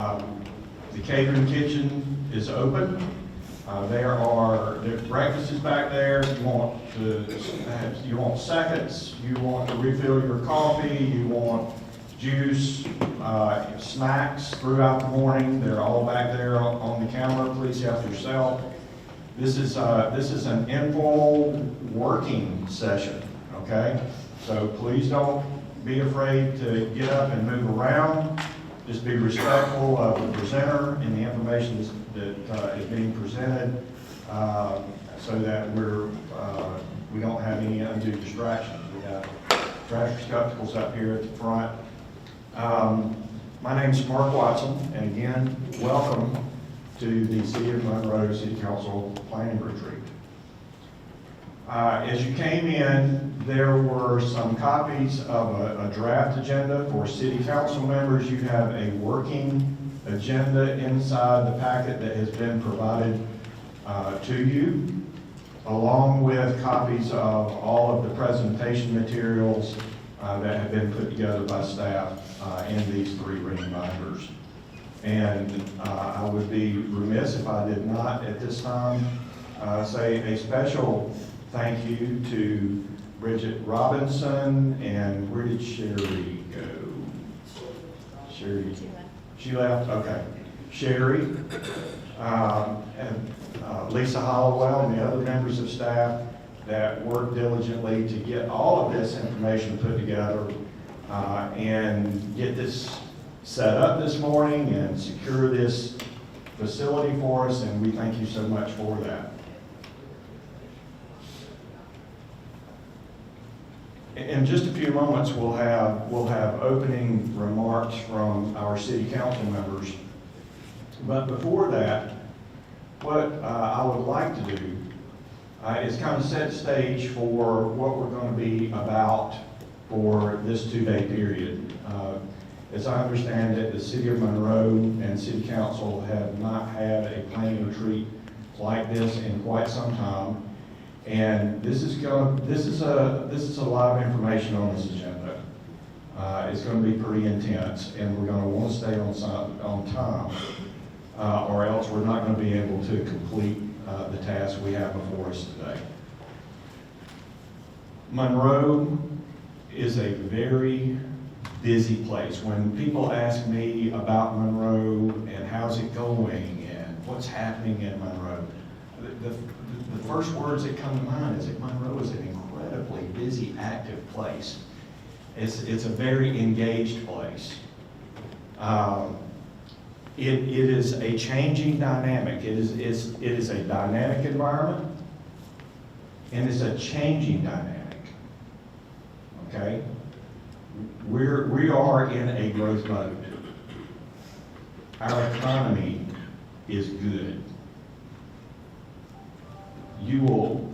The catering kitchen is open. The breakfast is back there. You want seconds, you want to refill your coffee, you want juice, snacks throughout the morning. They're all back there on the counter. Please help yourself. This is an informal working session, okay? So please don't be afraid to get up and move around. Just be respectful of the presenter and the information that is being presented, so that we don't have any undue distractions. We have trash receptacles up here at the front. My name is Mark Watson, and again, welcome to the City of Monroe City Council Planning Retreat. As you came in, there were some copies of a draft agenda for city council members. You have a working agenda inside the packet that has been provided to you, along with copies of all of the presentation materials that have been put together by staff in these 3 ring binders. And I would be remiss if I did not at this time say a special thank you to Bridget Robinson, and where did Sherry go? Sherry, she left? Okay. Sherry, and Lisa Hollowell, and the other members of staff that worked diligently to get all of this information put together and get this set up this morning and secure this facility for us, and we thank you so much for that. In just a few moments, we'll have opening remarks from our city council members. But before that, what I would like to do is kind of set the stage for what we're going to be about for this 2-day period. As I understand it, the City of Monroe and City Council have not had a planning retreat like this in quite some time. And this is a lot of information on this agenda. It's going to be pretty intense, and we're going to want to stay on time, or else we're not going to be able to complete the task we have before us today. Monroe is a very busy place. When people ask me about Monroe and how's it going and what's happening in Monroe, the first words that come to mind is that Monroe is an incredibly busy, active place. It's a very engaged place. It is a changing dynamic. It is a dynamic environment, and it's a changing dynamic. Okay? We are in a growth mode. Our economy is good. You will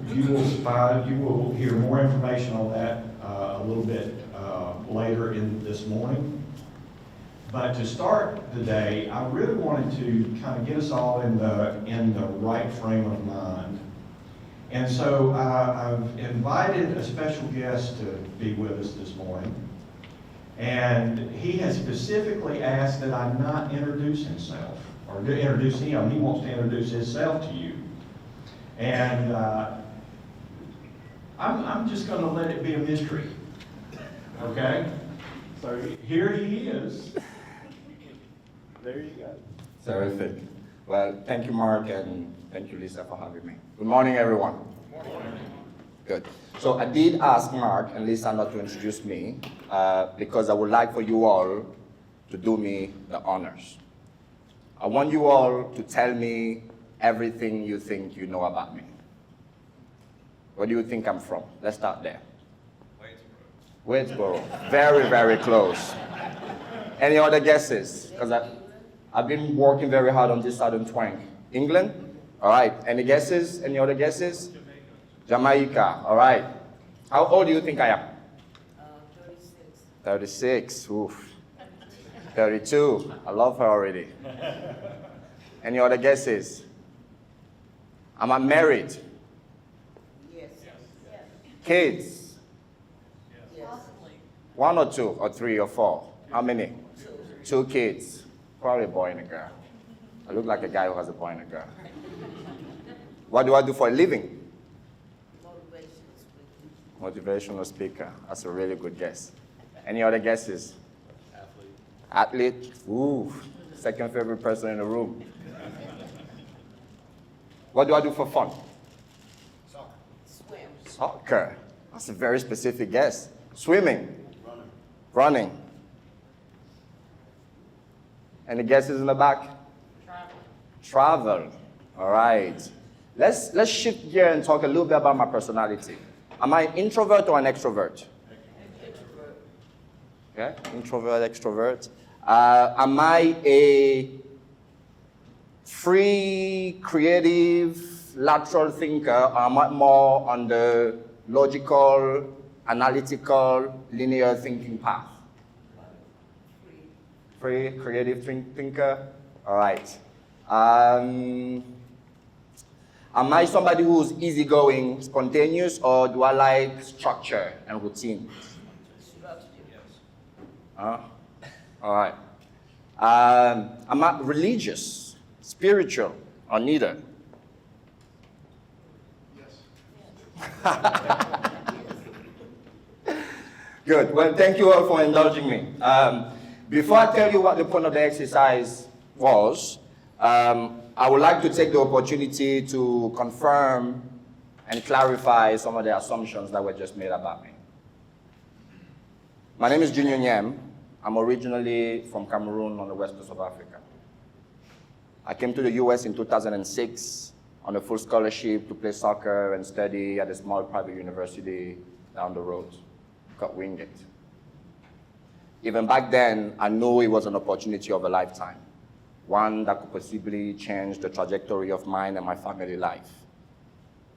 hear more information on that a little bit later in this morning. But to start the day, I really wanted to kind of get us all in the right frame of mind. And so I've invited a special guest to be with us this morning. And he has specifically asked that I not introduce himself, or to introduce him. He wants to introduce himself to you. And I'm just going to let it be a mystery. Okay? So here he is. There you go. Terrific. Well, thank you, Mark, and thank you, Lisa, for having me. Good morning, everyone. Good morning. Good. So I did ask Mark and Lisa not to introduce me because I would like for you all to do me the honors. I want you all to tell me everything you think you know about me. Where do you think I'm from? Let's start there. Waynesboro. Very, very close. Any other guesses? Because I've been working very hard on this southern twang. England? All right. Any guesses? Any other guesses? Jamaica. All right. How old do you think I am? 36. 36. Oof. 32. I love her already. Any other guesses? Am I married? Yes. Kids? Yes. 1 or 2 or 3 or 4? How many? 2 kids. probably a boy and a girl. I look like a guy who has a boy and a girl. What do I do for a living? Motivational speaker. Motivational speaker. That's a really good guess. Any other guesses? Athlete. Athlete? Ooh, second favorite person in the room. What do I do for fun? Swim. Soccer. That's a very specific guess. Swimming. Running. Running. Any guesses in the back? Travel. Travel. All right. Let's shift gear and talk a little bit about my personality. Am I an introvert or an extrovert? Introvert. Okay, introvert, extrovert. Am I a free, creative, lateral thinker, or am I more on the logical, analytical, linear thinking path? Free. Free, creative thinker? All right. Am I somebody who's easygoing, spontaneous, or do I like structure and routine? Structure. All right. Am I religious, spiritual, or neither? Good. Well, thank you all for indulging me. Before I tell you what the point of the exercise was, I would like to take the opportunity to confirm and clarify some of the assumptions that were just made about me. My name is Junior Nyem. I'm originally from Cameroon on the west coast of Africa. I came to the US in 2006 on a full scholarship to play soccer and study at a small private university down the road, called Wingate. Even back then, I knew it was an opportunity of a lifetime, one that could possibly change the trajectory of mine and my family life.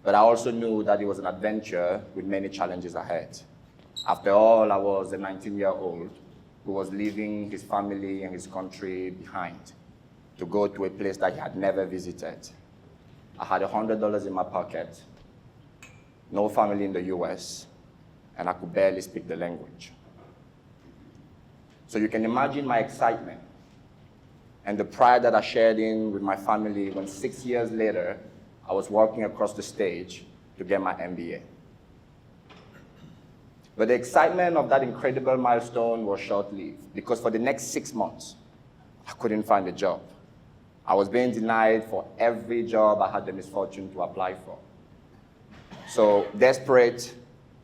But I also knew that it was an adventure with many challenges ahead. After all, I was a 19-year-old who was leaving his family and his country behind to go to a place that he had never visited. I had $100 in my pocket, no family in the US, and I could barely speak the language. So you can imagine my excitement and the pride that I shared in with my family when 6 years later, I was walking across the stage to get my MBA. But the excitement of that incredible milestone was short-lived because for the next 6 months, I couldn't find a job. I was being denied for every job I had the misfortune to apply for. So desperate,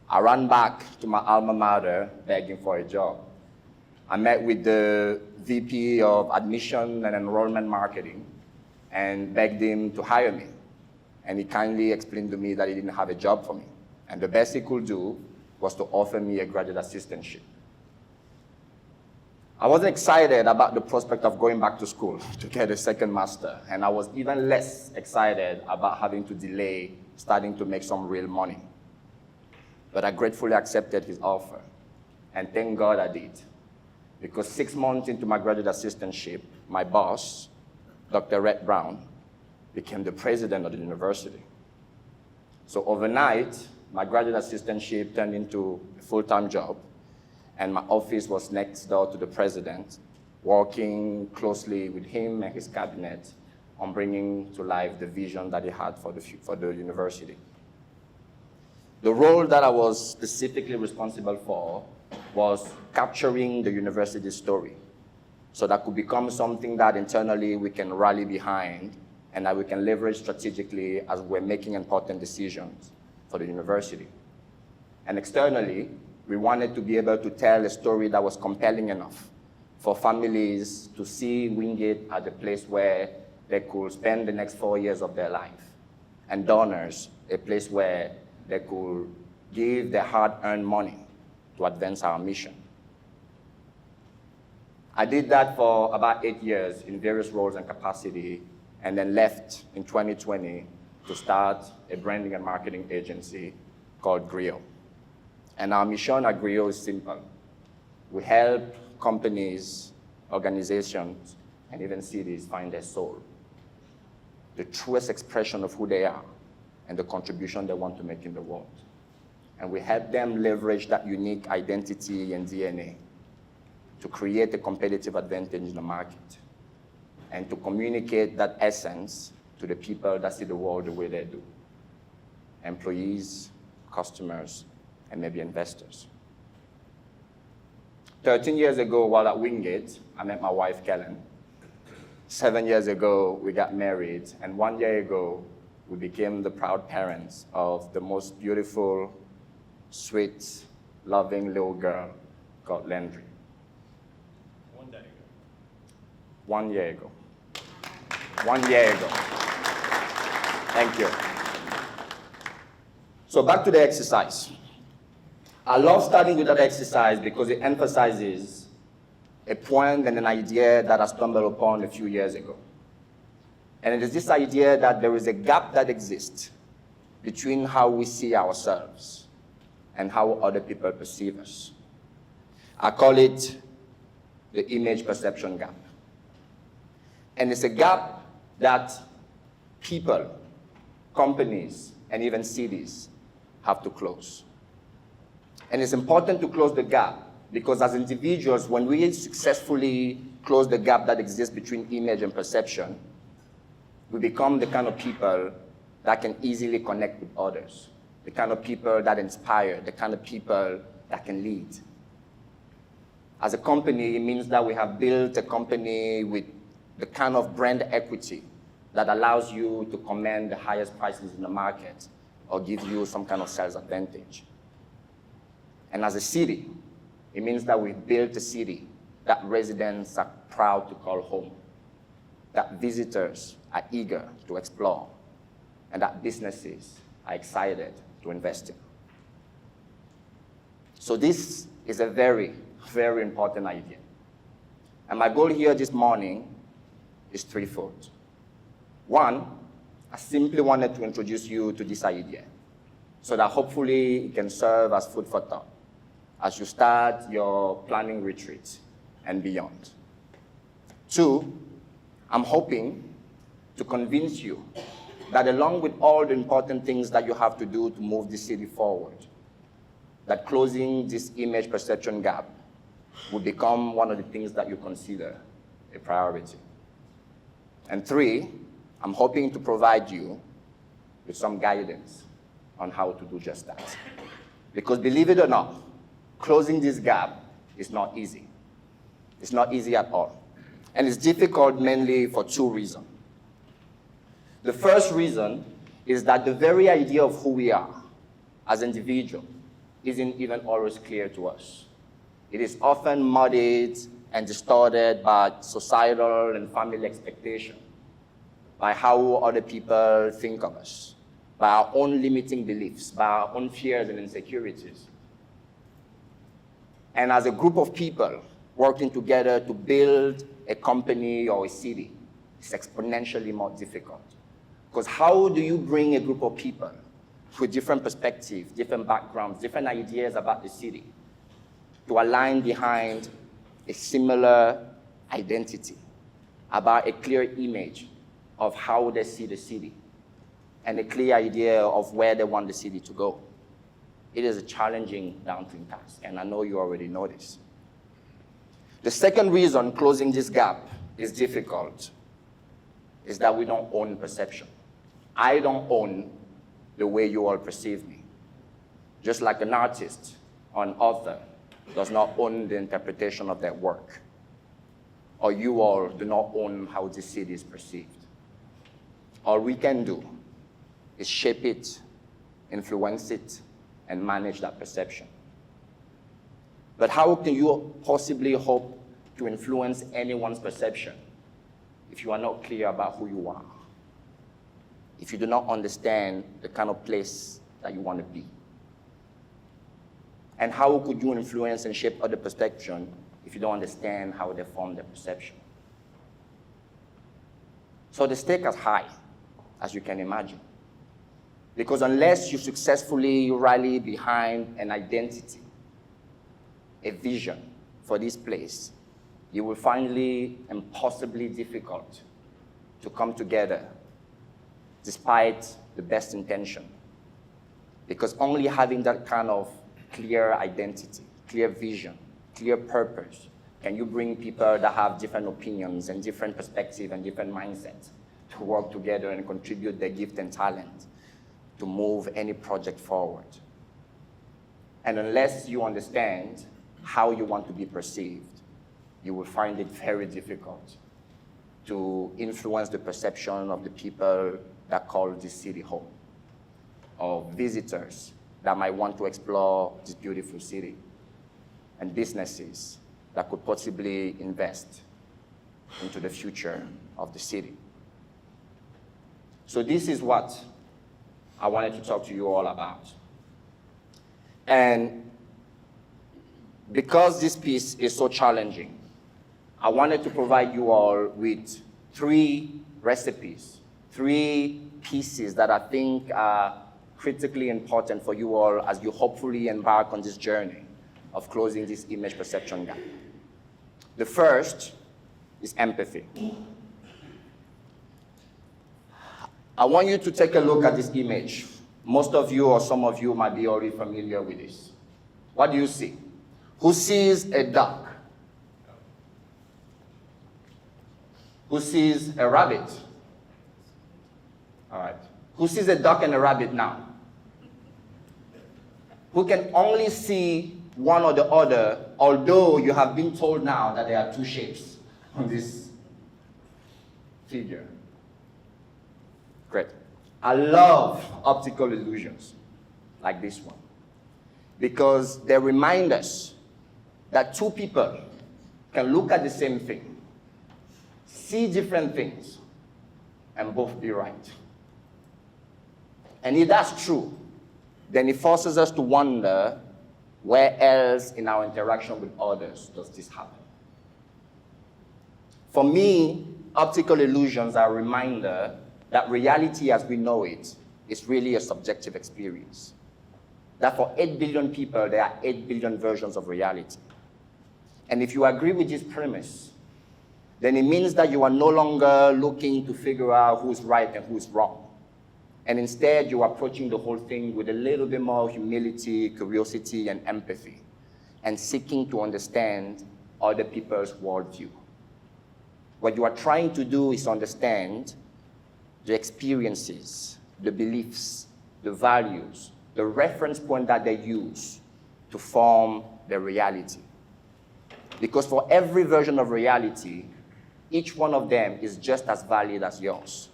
I ran back to my alma mater begging for a job. I met with the VP of Admission and Enrollment Marketing and begged him to hire me. And he kindly explained to me that he didn't have a job for me. And the best he could do was to offer me a graduate assistantship. I wasn't excited about the prospect of going back to school to get a second master, and I was even less excited about having to delay starting to make some real money. But I gratefully accepted his offer, and thank God I did. Because 6 months into my graduate assistantship, my boss, Dr. Red Brown, became the president of the university. So overnight, my graduate assistantship turned into a full-time job, and my office was next door to the president, working closely with him and his cabinet on bringing to life the vision that he had for the university. The role that I was specifically responsible for was capturing the university's story so that could become something that internally we can rally behind and that we can leverage strategically as we're making important decisions for the university. And externally, we wanted to be able to tell a story that was compelling enough for families to see Wingate as a place where they could spend the next 4 years of their life, and donors, a place where they could give their hard-earned money to advance our mission. I did that for about 8 years in various roles and capacity, and then left in 2020 to start a branding and marketing agency called Griot. And our mission at Griot is simple. We help companies, organizations, and even cities find their soul, the truest expression of who they are and the contribution they want to make in the world. And we help them leverage that unique identity and DNA to create a competitive advantage in the market and to communicate that essence to the people that see the world the way they do. Employees, customers, and maybe investors. 13 years ago, while at Wingate, I met my wife, Kellen. 7 years ago, we got married, and 1 year ago, we became the proud parents of the most beautiful, sweet, loving little girl called Landry. 1 day ago. 1 year ago. 1 year ago. Thank you. So back to the exercise. I love starting with that exercise because it emphasizes a point and an idea that I stumbled upon a few years ago. And it is this idea that there is a gap that exists between how we see ourselves and how other people perceive us. I call it the image perception gap. And it's a gap that people, companies, and even cities have to close. And it's important to close the gap because as individuals, when we successfully close the gap that exists between image and perception, we become the kind of people that can easily connect with others, the kind of people that inspire, the kind of people that can lead. As a company, it means that we have built a company with the kind of brand equity that allows you to command the highest prices in the market or give you some kind of sales advantage. And as a city, it means that we've built a city that residents are proud to call home, that visitors are eager to explore, and that businesses are excited to invest in. So this is a very, very important idea. And my goal here this morning is threefold. One, I simply wanted to introduce you to this idea so that hopefully it can serve as food for thought as you start your planning retreat and beyond. Two, I'm hoping to convince you that along with all the important things that you have to do to move the city forward, that closing this image perception gap will become one of the things that you consider a priority. And three, I'm hoping to provide you with some guidance on how to do just that. Because believe it or not, closing this gap is not easy. It's not easy at all. And it's difficult mainly for two reasons. The first reason is that the very idea of who we are as individuals isn't even always clear to us. It is often muddied and distorted by societal and family expectation, by how other people think of us, by our own limiting beliefs, by our own fears and insecurities. And as a group of people working together to build a company or a city, it's exponentially more difficult. Because how do you bring a group of people with different perspectives, different backgrounds, different ideas about the city to align behind a similar identity, about a clear image of how they see the city, and a clear idea of where they want the city to go? It is a challenging, daunting task, and I know you already know this. The second reason closing this gap is difficult is that we don't own perception. I don't own the way you all perceive me. Just like an artist or an author does not own the interpretation of their work, or you all do not own how the city is perceived. All we can do is shape it, influence it, and manage that perception. But how can you possibly hope to influence anyone's perception if you are not clear about who you are? If you do not understand the kind of place that you want to be? And how could you influence and shape other perception if you don't understand how they form their perception? So the stake is high, as you can imagine. Because unless you successfully rally behind an identity, a vision for this place, it will find it impossibly difficult to come together despite the best intention. Because only having that kind of clear identity, clear vision, clear purpose Can you bring people that have different opinions and different perspectives and different mindsets to work together and contribute their gift and talent to move any project forward? And unless you understand how you want to be perceived, you will find it very difficult to influence the perception of the people that call this city home, or visitors that might want to explore this beautiful city, and businesses that could possibly invest into the future of the city. So this is what I wanted to talk to you all about. And because this piece is so challenging, I wanted to provide you all with 3 recipes, 3 pieces that I think are critically important for you all as you hopefully embark on this journey of closing this image perception gap. The first is empathy. I want you to take a look at this image. Most of you or some of you might be already familiar with this. What do you see? Who sees a duck? Who sees a rabbit? All right. Who sees a duck and a rabbit now? Who can only see one or the other, although you have been told now that there are 2 shapes on this figure? Great. I love optical illusions like this one because they remind us that 2 people can look at the same thing, see different things, and both be right. And if that's true, then it forces us to wonder where else in our interaction with others does this happen. For me, optical illusions are a reminder that reality as we know it is really a subjective experience. That for 8 billion people, there are 8 billion versions of reality. And if you agree with this premise, then it means that you are no longer looking to figure out who's right and who's wrong. And instead, you are approaching the whole thing with a little bit more humility, curiosity, and empathy, and seeking to understand other people's worldview. What you are trying to do is understand the experiences, the beliefs, the values, the reference point that they use to form their reality. Because for every version of reality, each one of them is just as valid as yours.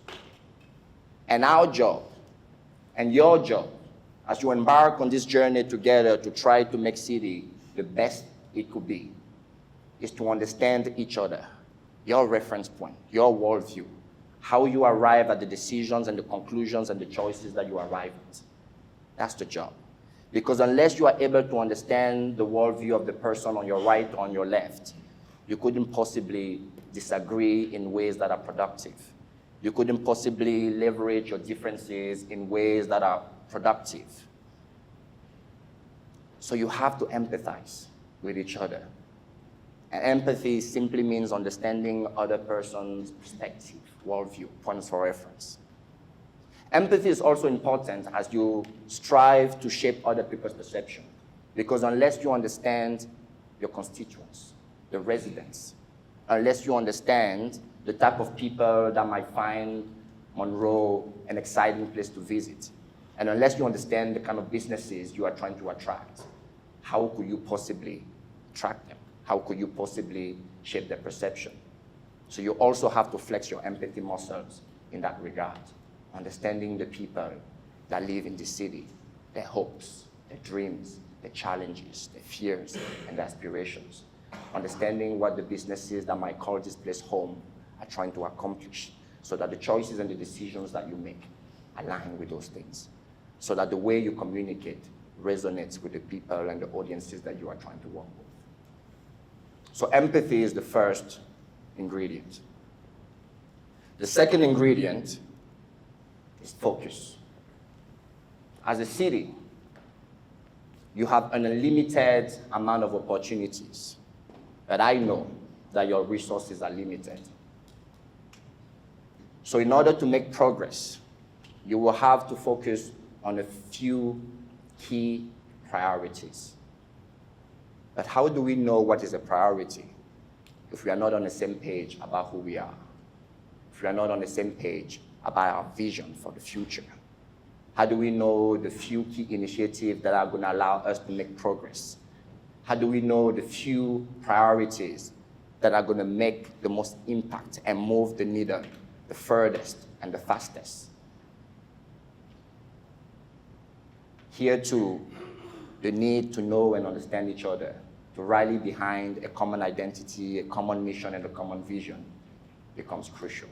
And our job, and your job, as you embark on this journey together to try to make city the best it could be, is to understand each other, your reference point, your worldview, how you arrive at the decisions and the conclusions and the choices that you arrive at. That's the job. Because unless you are able to understand the worldview of the person on your right or on your left, you couldn't possibly disagree in ways that are productive. You couldn't possibly leverage your differences in ways that are productive. So you have to empathize with each other. And empathy simply means understanding other person's perspective, worldview, points for reference. Empathy is also important as you strive to shape other people's perception. Because unless you understand your constituents, the residents, unless you understand the type of people that might find Monroe an exciting place to visit, and unless you understand the kind of businesses you are trying to attract, how could you possibly attract them? How could you possibly shape their perception? So you also have to flex your empathy muscles in that regard, understanding the people that live in the city, their hopes, their dreams, their challenges, their fears, and their aspirations. Understanding what the businesses that might call this place home are trying to accomplish, so that the choices and the decisions that you make align with those things, so that the way you communicate resonates with the people and the audiences that you are trying to work with. So empathy is the first ingredient. The second ingredient is focus. As a city, you have an unlimited amount of opportunities, but I know that your resources are limited. So in order to make progress, you will have to focus on a few key priorities. But how do we know what is a priority? if we are not on the same page about who we are, if we are not on the same page about our vision for the future? How do we know the few key initiatives that are going to allow us to make progress? How do we know the few priorities that are going to make the most impact and move the needle the furthest and the fastest? Here too, the need to know and understand each other, to rally behind a common identity, a common mission, and a common vision becomes crucial.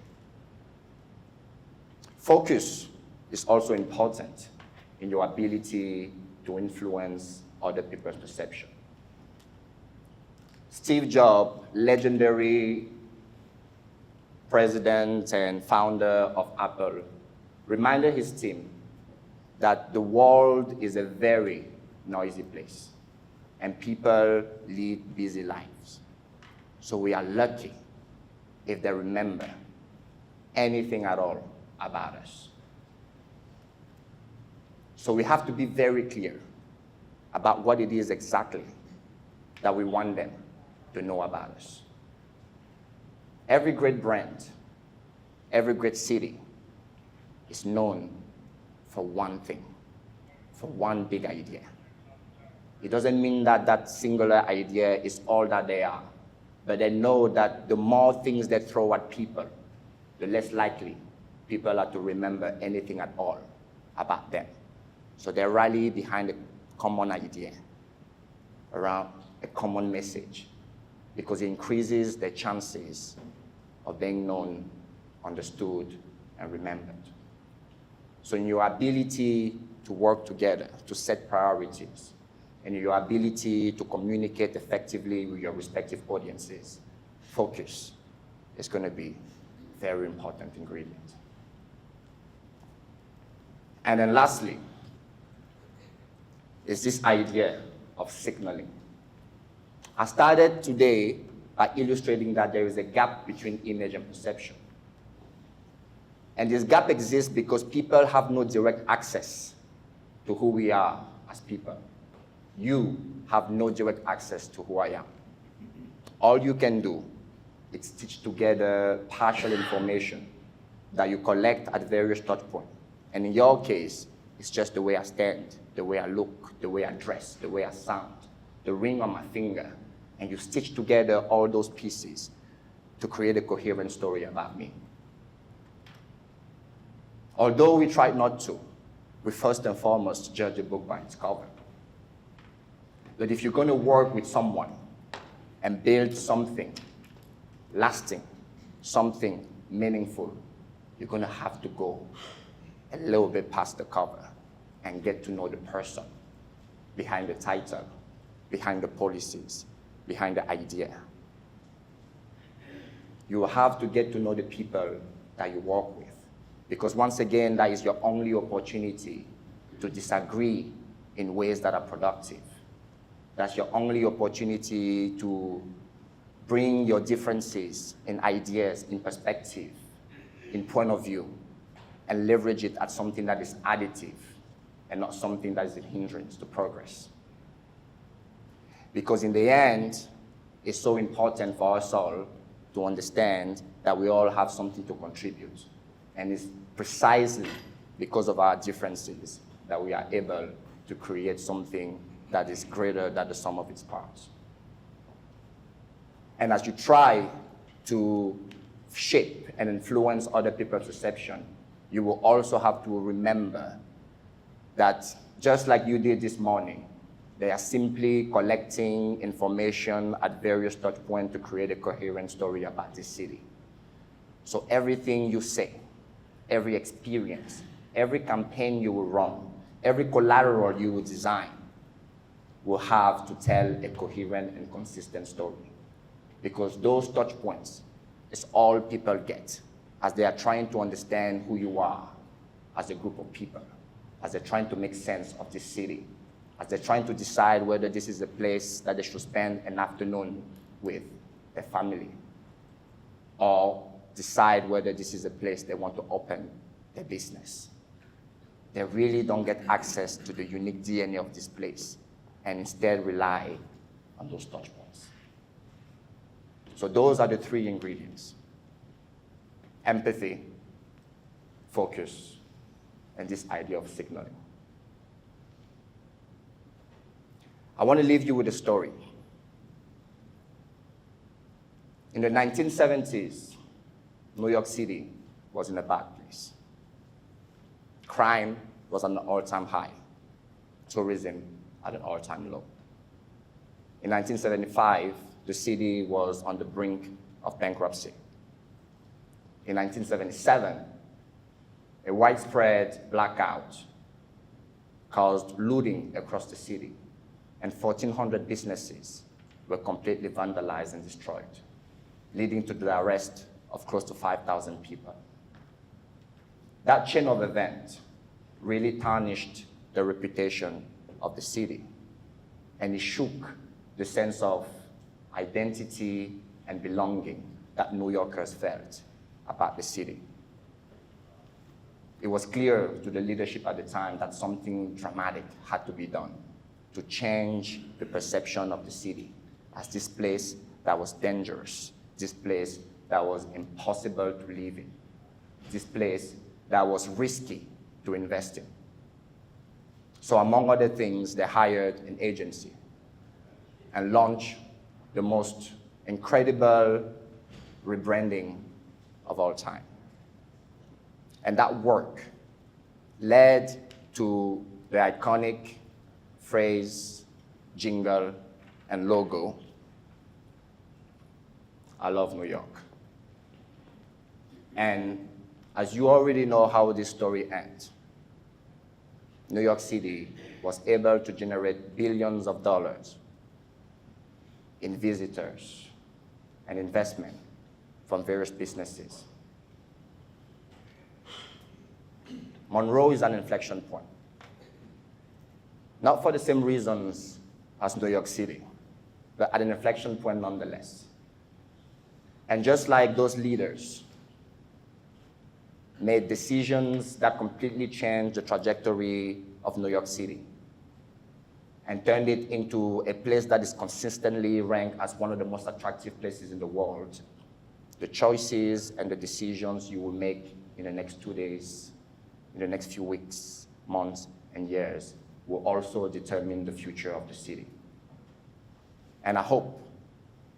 Focus is also important in your ability to influence other people's perception. Steve Jobs, legendary president and founder of Apple, reminded his team that the world is a very noisy place and people lead busy lives. So we are lucky if they remember anything at all about us. So we have to be very clear about what it is exactly that we want them to know about us. Every great brand, every great city is known for one thing, for one big idea. It doesn't mean that that singular idea is all that they are, but they know that the more things they throw at people, the less likely people are to remember anything at all about them. So they rally behind a common idea, around a common message, because it increases their chances of being known, understood, and remembered. So in your ability to work together, to set priorities, and your ability to communicate effectively with your respective audiences, focus is going to be a very important ingredient. And then lastly, is this idea of signaling. I started today by illustrating that there is a gap between image and perception. And this gap exists because people have no direct access to who we are as people. You have no direct access to who I am. All you can do is stitch together partial information that you collect at various touch points. And in your case, it's just the way I stand, the way I look, the way I dress, the way I sound, the ring on my finger. And you stitch together all those pieces to create a coherent story about me. Although we try not to, we first and foremost judge a book by its cover. But if you're going to work with someone and build something lasting, something meaningful, you're going to have to go a little bit past the cover and get to know the person behind the title, behind the policies, behind the idea. You will have to get to know the people that you work with. Because once again, that is your only opportunity to disagree in ways that are productive. That's your only opportunity to bring your differences in ideas, in perspective, in point of view, and leverage it as something that is additive and not something that is a hindrance to progress. Because in the end, it's so important for us all to understand that we all have something to contribute. And it's precisely because of our differences that we are able to create something that is greater than the sum of its parts. And as you try to shape and influence other people's perception, you will also have to remember that just like you did this morning, they are simply collecting information at various touch points to create a coherent story about this city. So everything you say, every experience, every campaign you will run, every collateral you will design will have to tell a coherent and consistent story. Because those touch points is all people get as they are trying to understand who you are as a group of people, as they're trying to make sense of this city, as they're trying to decide whether this is a place that they should spend an afternoon with their family, or decide whether this is a place they want to open their business. They really don't get access to the unique DNA of this place and instead rely on those touch points. So those are the three ingredients: empathy, focus, and this idea of signaling. I want to leave you with a story. In the 1970s, New York City was in a bad place. Crime was at an all-time high. Tourism at an all-time low. In 1975, the city was on the brink of bankruptcy. In 1977, a widespread blackout caused looting across the city, and 1,400 businesses were completely vandalized and destroyed, leading to the arrest of close to 5,000 people. That chain of events really tarnished the reputation of the city, and it shook the sense of identity and belonging that New Yorkers felt about the city. It was clear to the leadership at the time that something dramatic had to be done to change the perception of the city as this place that was dangerous, this place that was impossible to live in, this place that was risky to invest in. So among other things, they hired an agency and launched the most incredible rebranding of all time. And that work led to the iconic phrase, jingle, and logo, "I love New York." And as you already know how this story ends, New York City was able to generate billions of dollars in visitors and investment from various businesses. Monroe is an inflection point. Not for the same reasons as New York City, but at an inflection point nonetheless. And just like those leaders made decisions that completely changed the trajectory of New York City and turned it into a place that is consistently ranked as one of the most attractive places in the world, the choices and the decisions you will make in the next 2 days, in the next few weeks, months, and years will also determine the future of the city. And I hope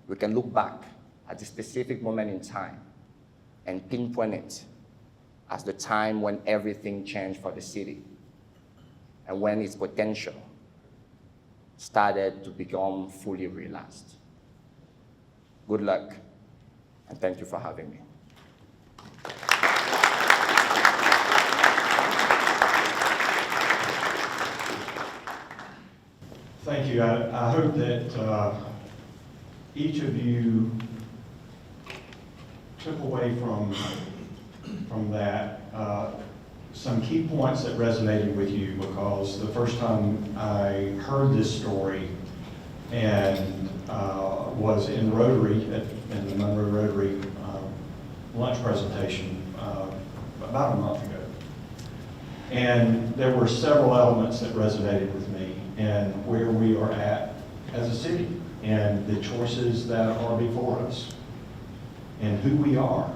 we can look back at this specific moment in time and pinpoint it as the time when everything changed for the city and when its potential started to become fully realized. Good luck, and thank you for having me. Thank you. I hope that each of you took away from that some key points that resonated with you, because the first time I heard this story and was in Rotary, in the Monroe Rotary lunch presentation about a month ago. And there were several elements that resonated with me and where we are at as a city and the choices that are before us and who we are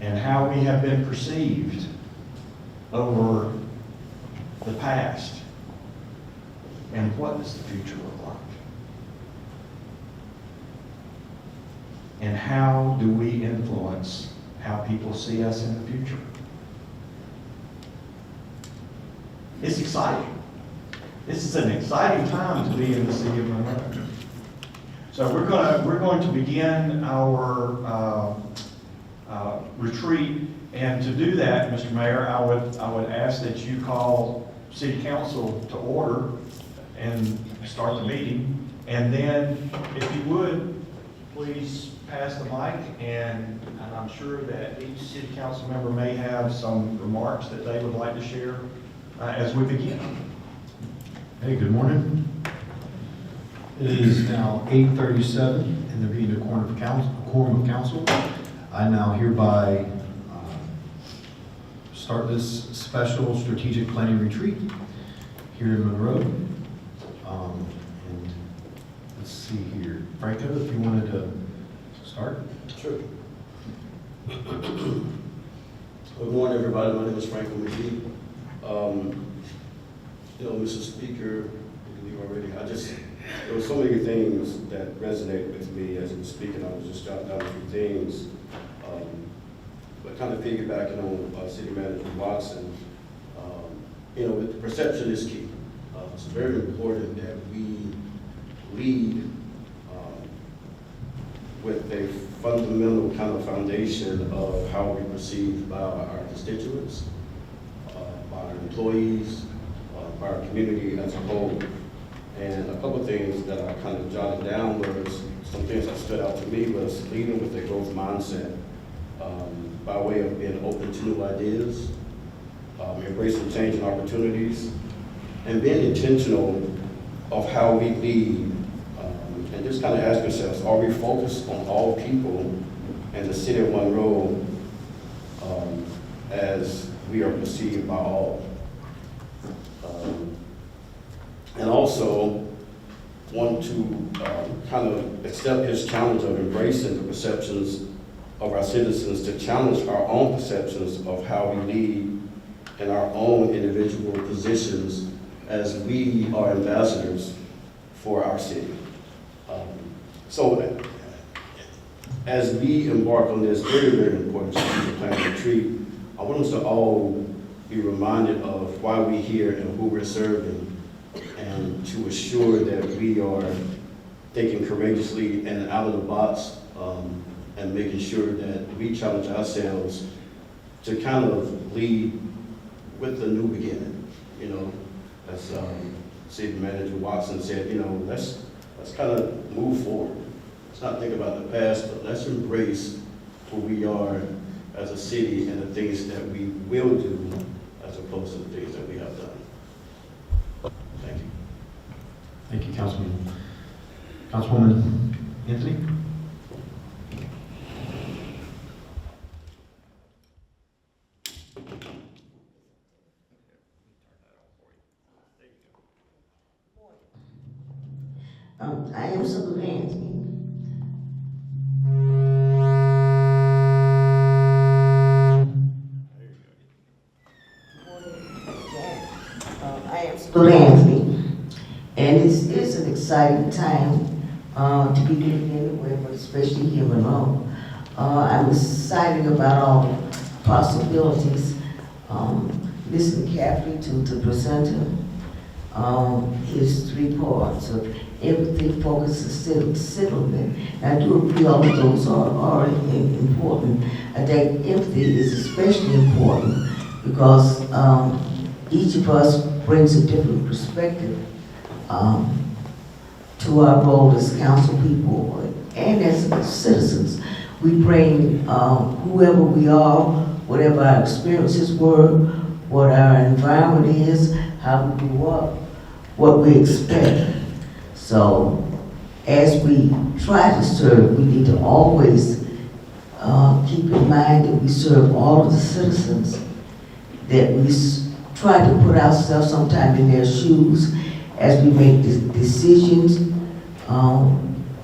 and how we have been perceived over the past and what does the future look like. And how do we influence how people see us in the future? It's exciting. This is an exciting time to be in the city of Monroe. So we're going to begin our retreat, and to do that, Mr. Mayor, I would ask that you call City Council to order and start the meeting, and then if you would please pass the mic, and I'm sure that each City Council member may have some remarks that they would like to share as we begin. Hey, good morning. It is now 8:37, and there being a quorum of council, I now hereby start this special strategic planning retreat here in Monroe. And let's see here, Franco, if you wanted to start? Sure. Good morning, everybody. My name is Franklin McGee. Mr. Speaker, I believe already, there were so many things that resonated with me as you were speaking. I was just jotting down a few things. But kind of piggybacking on City Manager Watson, the perception is key. It's very important that we lead with a fundamental kind of foundation of how we're perceived by our constituents, by our employees, by our community as a whole. And a couple of things that I kind of jotted down was, some things that stood out to me was leading with a growth mindset, by way of being open to new ideas, embracing change and opportunities, and being intentional of how we lead. And just kind of ask ourselves, are we focused on all people and the city of Monroe as we are perceived by all? And also want to kind of accept his challenge of embracing the perceptions of our citizens, to challenge our own perceptions of how we lead in our own individual positions as we are ambassadors for our city. So as we embark on this very, very important strategic plan retreat, I want us to all be reminded of why we're here and who we're serving, and to assure that we are thinking courageously and out of the box, and making sure that we challenge ourselves to kind of lead with a new beginning. As City Manager Watson said, let's kind of move forward. Let's not think about the past, but let's embrace who we are as a city and the things that we will do as opposed to the things that we have done. Thank you. Thank you, Councilman. Councilwoman Anthony? I am so glad. I am so Anthony, and this is an exciting time to be living anywhere, but especially here in Monroe. I'm excited about all the possibilities. Listening carefully to the presenter. His 3 parts of everything focuses settlement. I do agree all of those are important. I think empathy is especially important because each of us brings a different perspective to our role as council people and as citizens. We bring whoever we are, whatever our experiences were, what our environment is, how we grew up, what we expect. So as we try to serve, we need to always keep in mind that we serve all of the citizens, that we try to put ourselves sometime in their shoes as we make decisions.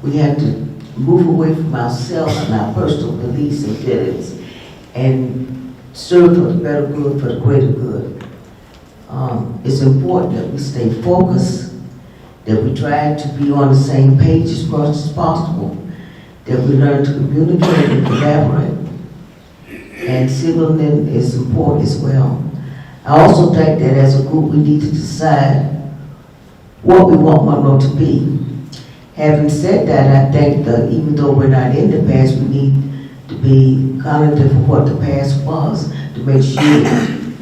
We have to move away from ourselves and our personal beliefs and feelings and serve for the better good, for the greater good. It's important that we stay focused, that we try to be on the same page as much as possible, that we learn to communicate and collaborate. And civil living is important as well. I also think that as a group we need to decide what we want Monroe to be. Having said that, I think that even though we're not in the past, we need to be cognitive of what the past was to make sure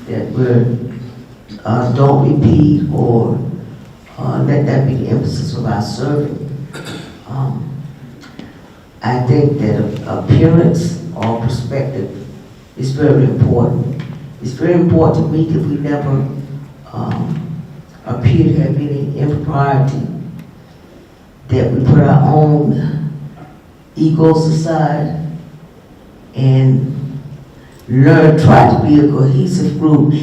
that we don't repeat or let that be the emphasis of our serving. I think that appearance or perspective is very important. It's very important to me that we never appear to have any impropriety, that we put our own egos aside and try to be a cohesive group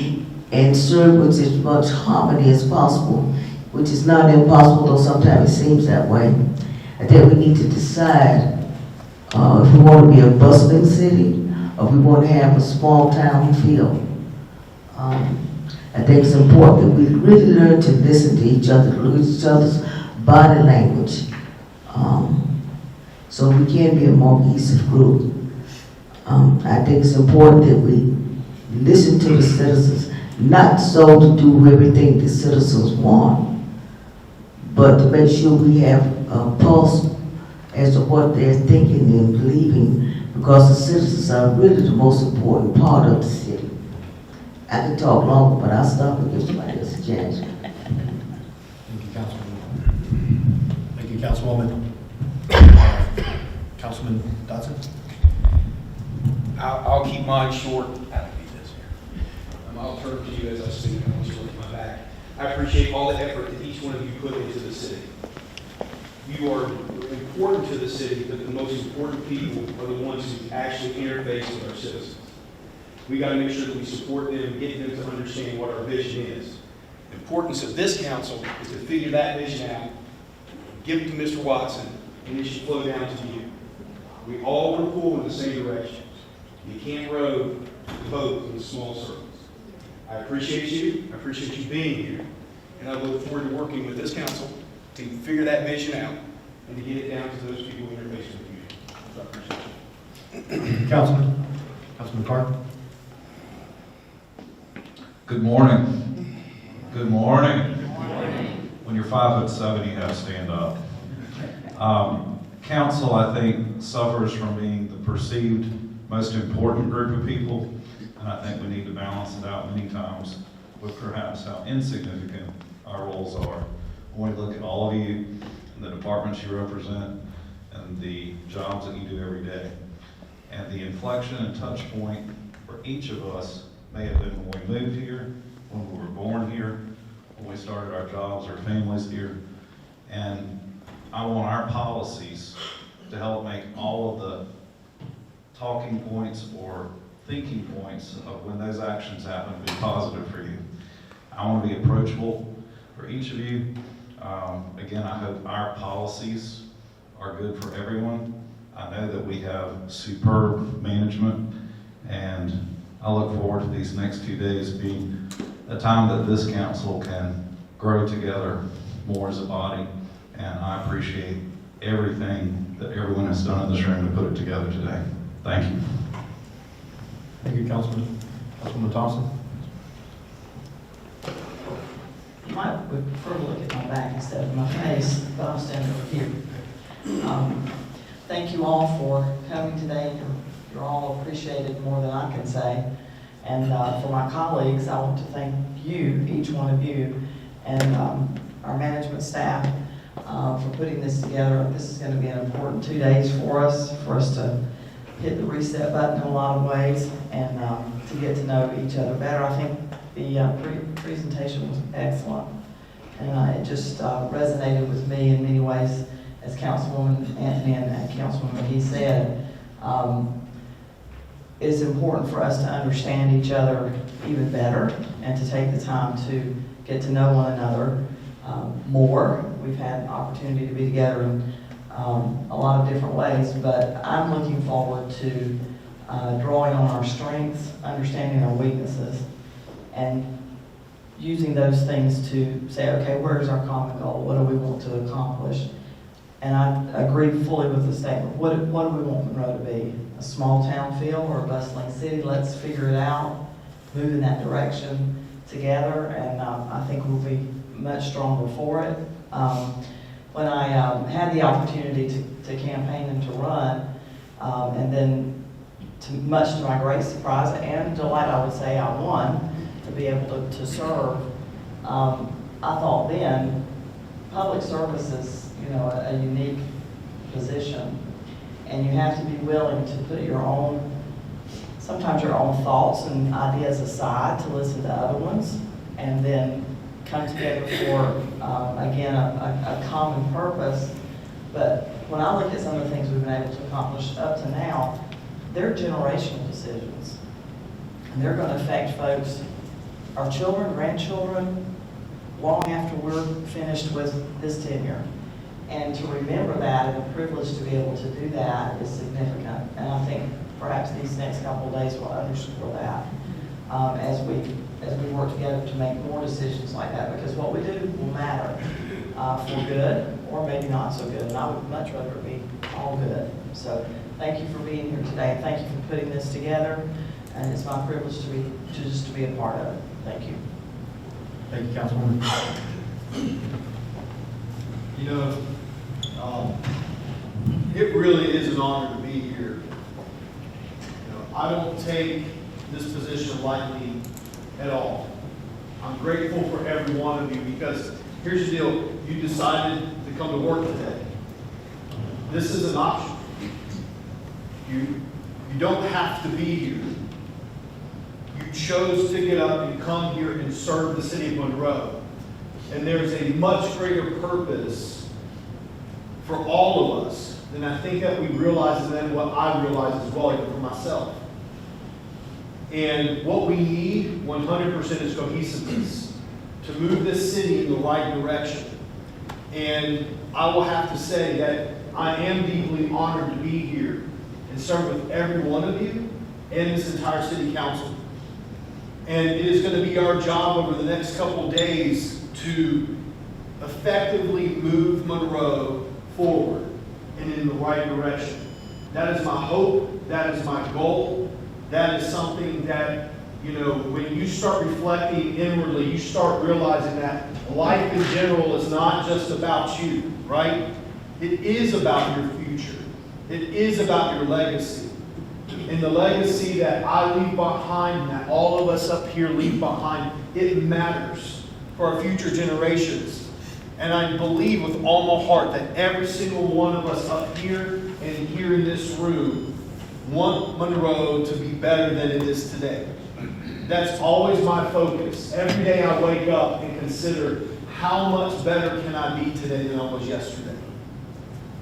and serve with as much harmony as possible, which is not impossible, though sometimes it seems that way. I think we need to decide if we want to be a bustling city, or we want to have a small town feel. I think it's important that we really learn to listen to each other, look at each other's body language, so we can be a more cohesive group. I think it's important that we listen to the citizens, not so to do everything the citizens want, but to make sure we have a pulse as to what they're thinking and believing, because the citizens are really the most important part of the city. I can talk longer, but I'll stop and give somebody else a chance. Thank you, Councilwoman. Thank you, Councilwoman. Councilman Dotson? I'll keep mine short. I'll turn to you as I speak. I want you to look at my back. I appreciate all the effort that each one of you put into the city. You are important to the city, but the most important people are the ones who actually interface with our citizens. We got to make sure that we support them, get them to understand what our vision is. The importance of this council is to figure that vision out, give it to Mr. Watson, and it should flow down to you. We all want to pull in the same direction. You can't row the boat in small circles. I appreciate you. I appreciate you being here. And I look forward to working with this council to figure that vision out and to get it down to those people who interface with you. So I appreciate you. Councilman Carr? Good morning. Good morning. Good morning. When you're 5'7", you have to stand up. Council, I think, suffers from being the perceived most important group of people, and I think we need to balance it out many times with perhaps how insignificant our roles are when we look at all of you and the departments you represent and the jobs that you do every day. And the inflection and touch point for each of us may have been when we moved here, when we were born here, when we started our jobs, our families here. And I want our policies to help make all of the talking points or thinking points of when those actions happen be positive for you. I want to be approachable for each of you. Again, I hope our policies are good for everyone. I know that we have superb management, and I look forward to these next 2 days being a time that this council can grow together more as a body, and I appreciate everything that everyone has done in this room to put it together today. Thank you. Thank you, Councilman. Councilwoman Thompson? You might would prefer to look at my back instead of my face, but I'm standing over here. Thank you all for coming today. You're all appreciated more than I can say. And for my colleagues, I want to thank you, each one of you, and our management staff for putting this together. This is going to be an important 2 days for us to hit the reset button in a lot of ways and to get to know each other better. I think the presentation was excellent, and it just resonated with me in many ways, as Councilwoman Anthony and Councilwoman McGee said. It's important for us to understand each other even better and to take the time to get to know one another more. We've had an opportunity to be together in a lot of different ways, but I'm looking forward to drawing on our strengths, understanding our weaknesses, and using those things to say, okay, where's our common goal? What do we want to accomplish? And I agree fully with the statement. What do we want Monroe to be? A small town feel or a bustling city? Let's figure it out, move in that direction together, and I think we'll be much stronger for it. When I had the opportunity to campaign and to run, and then much to my great surprise and delight, I would say, I won to be able to serve. I thought then, public service is, a unique position, and you have to be willing to put sometimes your own thoughts and ideas aside to listen to other ones, and then come together for, again, a common purpose. But when I look at some of the things we've been able to accomplish up to now, they're generational decisions, and they're going to affect folks, our children, grandchildren, long after we're finished with this tenure. And to remember that and the privilege to be able to do that is significant. And I think perhaps these next couple of days will underscore that as we work together to make more decisions like that. Because what we do will matter for good or maybe not so good. And I would much rather it be all good. So thank you for being here today. Thank you for putting this together. And it's my privilege to be a part of it. Thank you. Thank you, Councilwoman. You know, it really is an honor to be here. You know, I don't take this position lightly at all. I'm grateful for every one of you because here's the deal, you decided to come to work today. This is an option. You don't have to be here. You chose to get up and come here and serve the city of Monroe. And there's a much greater purpose for all of us than I think that we realize and then what I realize as well, even for myself. And what we need 100% is cohesiveness to move this city in the right direction. And I will have to say that I am deeply honored to be here and serve with every one of you and this entire city council. And it is going to be our job over the next couple of days to effectively move Monroe forward and in the right direction. That is my hope. That is my goal. That is something that, you know, when you start reflecting inwardly, you start realizing that life in general is not just about you, right? It is about your future. It is about your legacy. And the legacy that I leave behind, that all of us up here leave behind, it matters for our future generations. And I believe with all my heart that every single one of us up here and here in this room want Monroe to be better than it is today. That's always my focus. Every day I wake up and consider how much better can I be today than I was yesterday.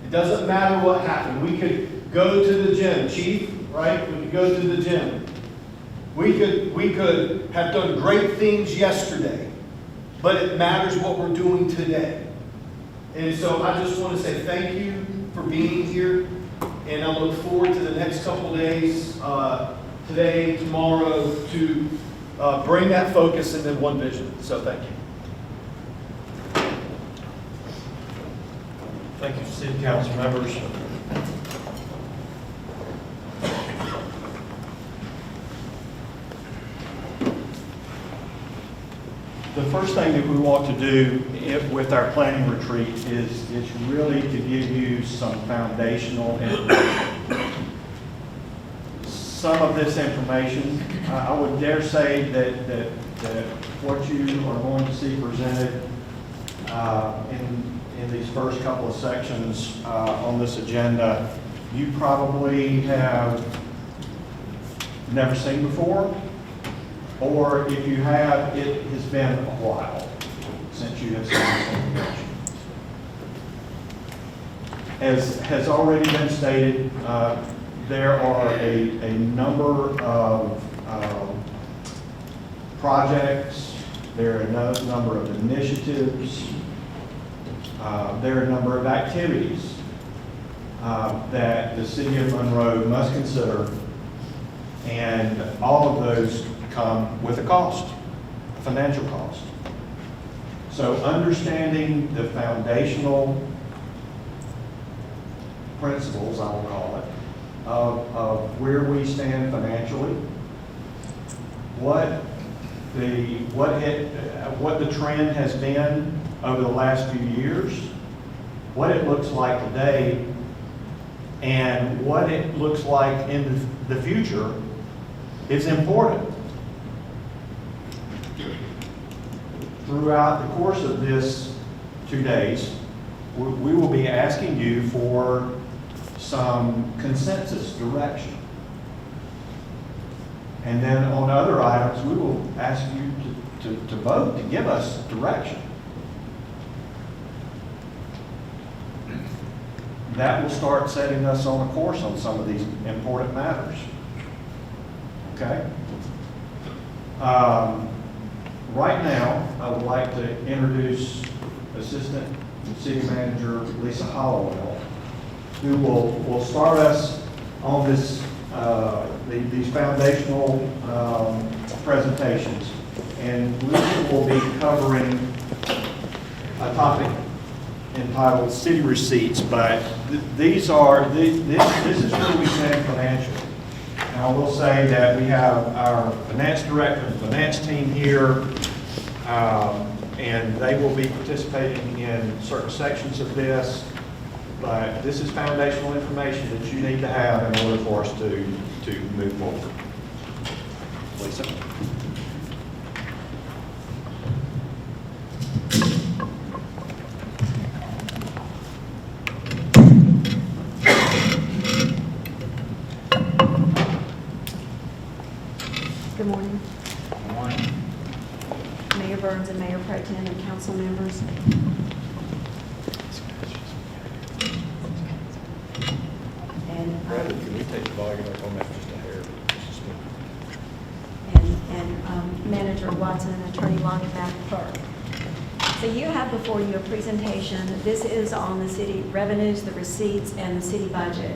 It doesn't matter what happened. We could go to the gym, Chief, right? We could go to the gym. We could have done great things yesterday, but it matters what we're doing today. And so I just want to say thank you for being here, and I look forward to the next couple of days, today, tomorrow, to bring that focus into one vision. So thank you. Thank you, city council members. The first thing that we want to do with our planning retreat is really to give you some foundational information. Some of this information, I would dare say that what you are going to see presented in these first couple of sections on this agenda, you probably have never seen before. Or if you have, it has been a while since you have seen this information. As has already been stated, there are a number of projects, there are a number of initiatives, there are a number of activities that the city of Monroe must consider, and all of those come with a cost, a financial cost. So understanding the foundational principles, I will call it, of where we stand financially, what the trend has been over the last few years, what it looks like today, and what it looks like in the future is important. Throughout the course of this 2 days, we will be asking you for some consensus direction. And then on other items, we will ask you to vote, to give us direction. That will start setting us on a course on some of these important matters. Okay? Right now, I would like to introduce Assistant and City Manager Lisa Hollowell, who will start us on this, these foundational presentations. And Lisa will be covering a topic entitled City Receipts, but this is where we stand financially. And I will say that we have our finance director and finance team here, and they will be participating in certain sections of this, but this is foundational information that you need to have in order for us to move forward. Lisa? Good morning. Good morning. Mayor Burns and Mayor Pro Tem and council members. And, Can we take the volume up on that just a hair? Manager Watson and Attorney Lonnie McClure. So you have before you a presentation. This is on the city revenues, the receipts, and the city budget.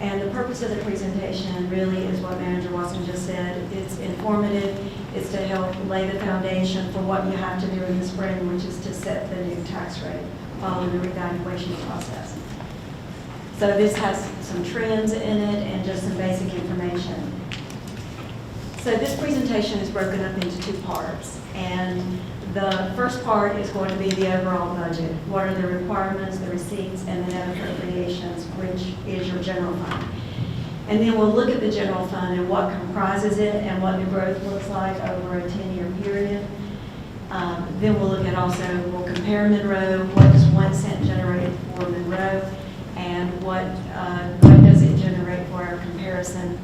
And the purpose of the presentation really is what Manager Watson just said. It's informative. It's to help lay the foundation for what you have to do in the spring, which is to set the new tax rate following the revaluation process. So this has some trends in it and just some basic information. So this presentation is broken up into two parts. And the first part is going to be the overall budget. What are the requirements, the receipts, and the net appropriations, which is your general fund. And then we'll look at the general fund and what comprises it and what the growth looks like over a 10-year period. Then we'll look at we'll compare Monroe, what does 1 cent generate for Monroe, and what does it generate for our comparison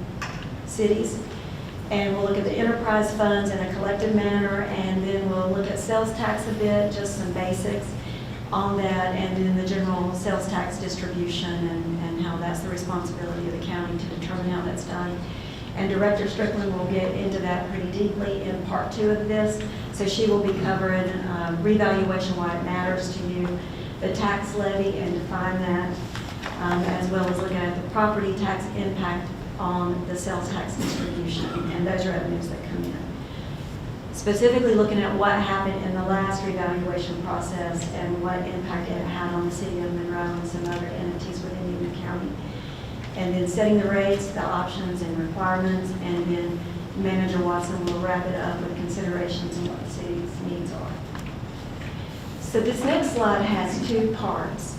cities. And we'll look at the enterprise funds in a collective manner, and then we'll look at sales tax a bit, just some basics on that, and then the general sales tax distribution and how that's the responsibility of the county to determine how that's done. And Director Strickland will get into that pretty deeply in part 2 of this. So she will be covering revaluation, why it matters to you, the tax levy and define that, as well as looking at the property tax impact on the sales tax distribution and those revenues that come in. Specifically looking at what happened in the last revaluation process and what impact it had on the city of Monroe and some other entities within Union County. And then setting the rates, the options and requirements, and then Manager Watson will wrap it up with considerations and what the city's needs are. So this next slide has 2 parts.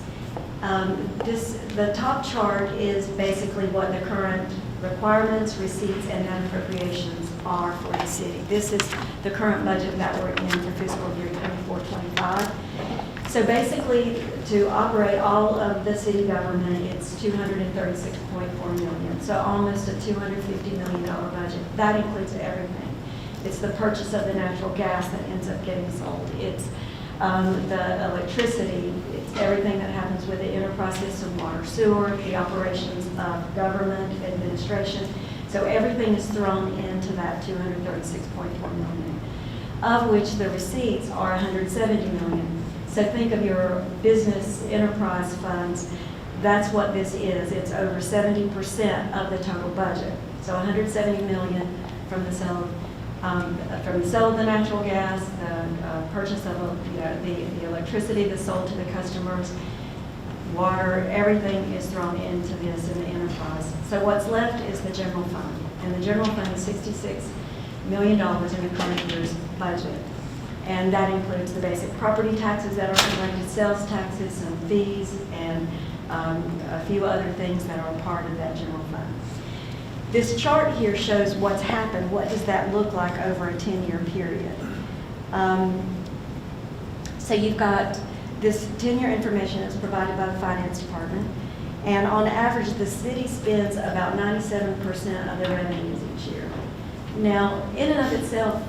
The top chart is basically what the current requirements, receipts, and net appropriations are for the city. This is the current budget that we're in for fiscal year 24-25. So basically, to operate all of the city government, it's $236.4 million. So almost a $250 million budget. That includes everything. It's the purchase of the natural gas that ends up getting sold. It's the electricity, it's everything that happens with the enterprise system, water, sewer, the operations of government, administration. So everything is thrown into that $236.4 million, of which the receipts are $170 million. So think of your business enterprise funds. That's what this is. It's over 70% of the total budget. So $170 million from the sale of the natural gas, the purchase of the electricity that's sold to the customers, water, everything is thrown into this in the enterprise. So what's left is the general fund. And the general fund is $66 million in the current year's budget. And that includes the basic property taxes that are collected, sales taxes, some fees, and a few other things that are a part of that general fund. This chart here shows what's happened. What does that look like over a 10-year period? So you've got this 10-year information is provided by the finance department. And on average, the city spends about 97% of their revenues each year. Now, in and of itself,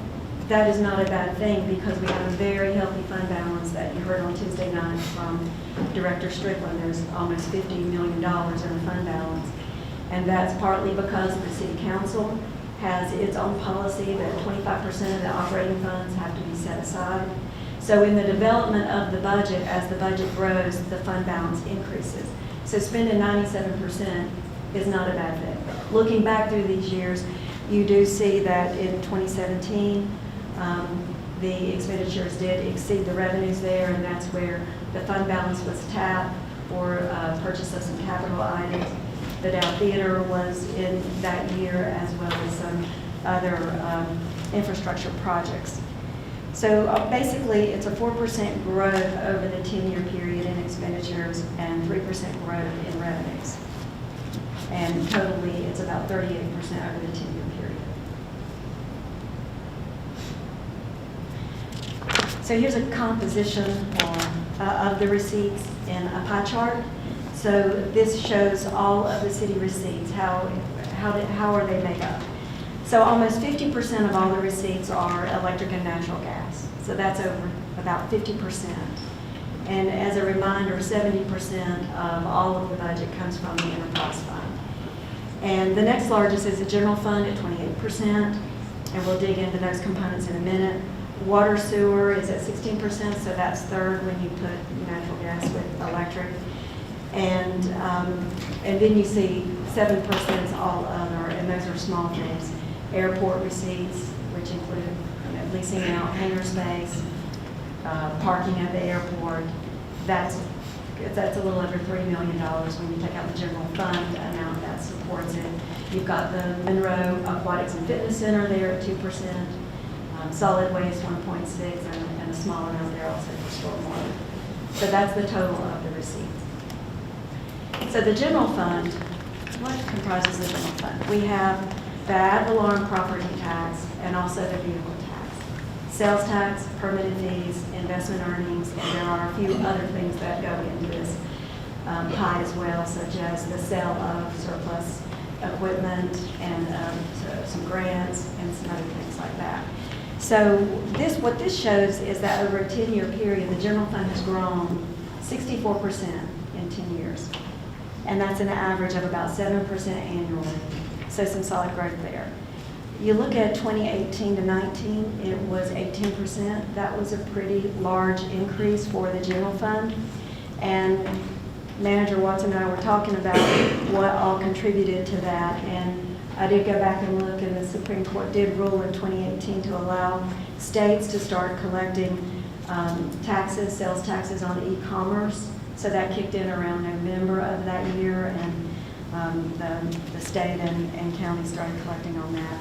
that is not a bad thing because we have a very healthy fund balance that you heard on Tuesday night from Director Strickland. There's almost $50 million in a fund balance. And that's partly because the city council has its own policy that 25% of the operating funds have to be set aside. So in the development of the budget, as the budget grows, the fund balance increases. So spending 97% is not a bad thing. Looking back through these years, you do see that in 2017, the expenditures did exceed the revenues there, and that's where the fund balance was tapped for purchase of some capital items. The Dow Theater was in that year, as well as some other infrastructure projects. So basically, it's a 4% growth over the 10-year period in expenditures and 3% growth in revenues. And totally, it's about 38% over the 10-year period. So here's a composition of the receipts in a pie chart. So this shows all of the city receipts. How are they made up? So almost 50% of all the receipts are electric and natural gas. So that's over about 50%. And as a reminder, 70% of all of the budget comes from the enterprise fund. And the next largest is the general fund at 28%, and we'll dig into those components in a minute. Water sewer is at 16%, so that's third when you put natural gas with electric. And then you see 7% is all other, and those are small things. Airport receipts, which include leasing out hangar space, parking at the airport. That's a little over $3 million when you take out the general fund amount that supports it. You've got the Monroe Aquatics and Fitness Center there at 2%, solid waste 1.6%, and a small amount there also for stormwater. So that's the total of the receipts. So the general fund, what comprises the general fund? We have the ad valorem property tax and also the vehicle tax. Sales tax, permitted fees, investment earnings, and there are a few other things that go into this pie as well, such as the sale of surplus equipment and some grants and some other things like that. So what this shows is that over a 10-year period, the general fund has grown 64% in 10 years. And that's an average of about 7% annually. So some solid growth there. You look at 2018 to 19, it was 18%. That was a pretty large increase for the general fund. And Manager Watson and I were talking about what all contributed to that. And I did go back and look, and the Supreme Court did rule in 2018 to allow states to start collecting taxes, sales taxes on e-commerce. So that kicked in around November of that year, and the state and county started collecting on that.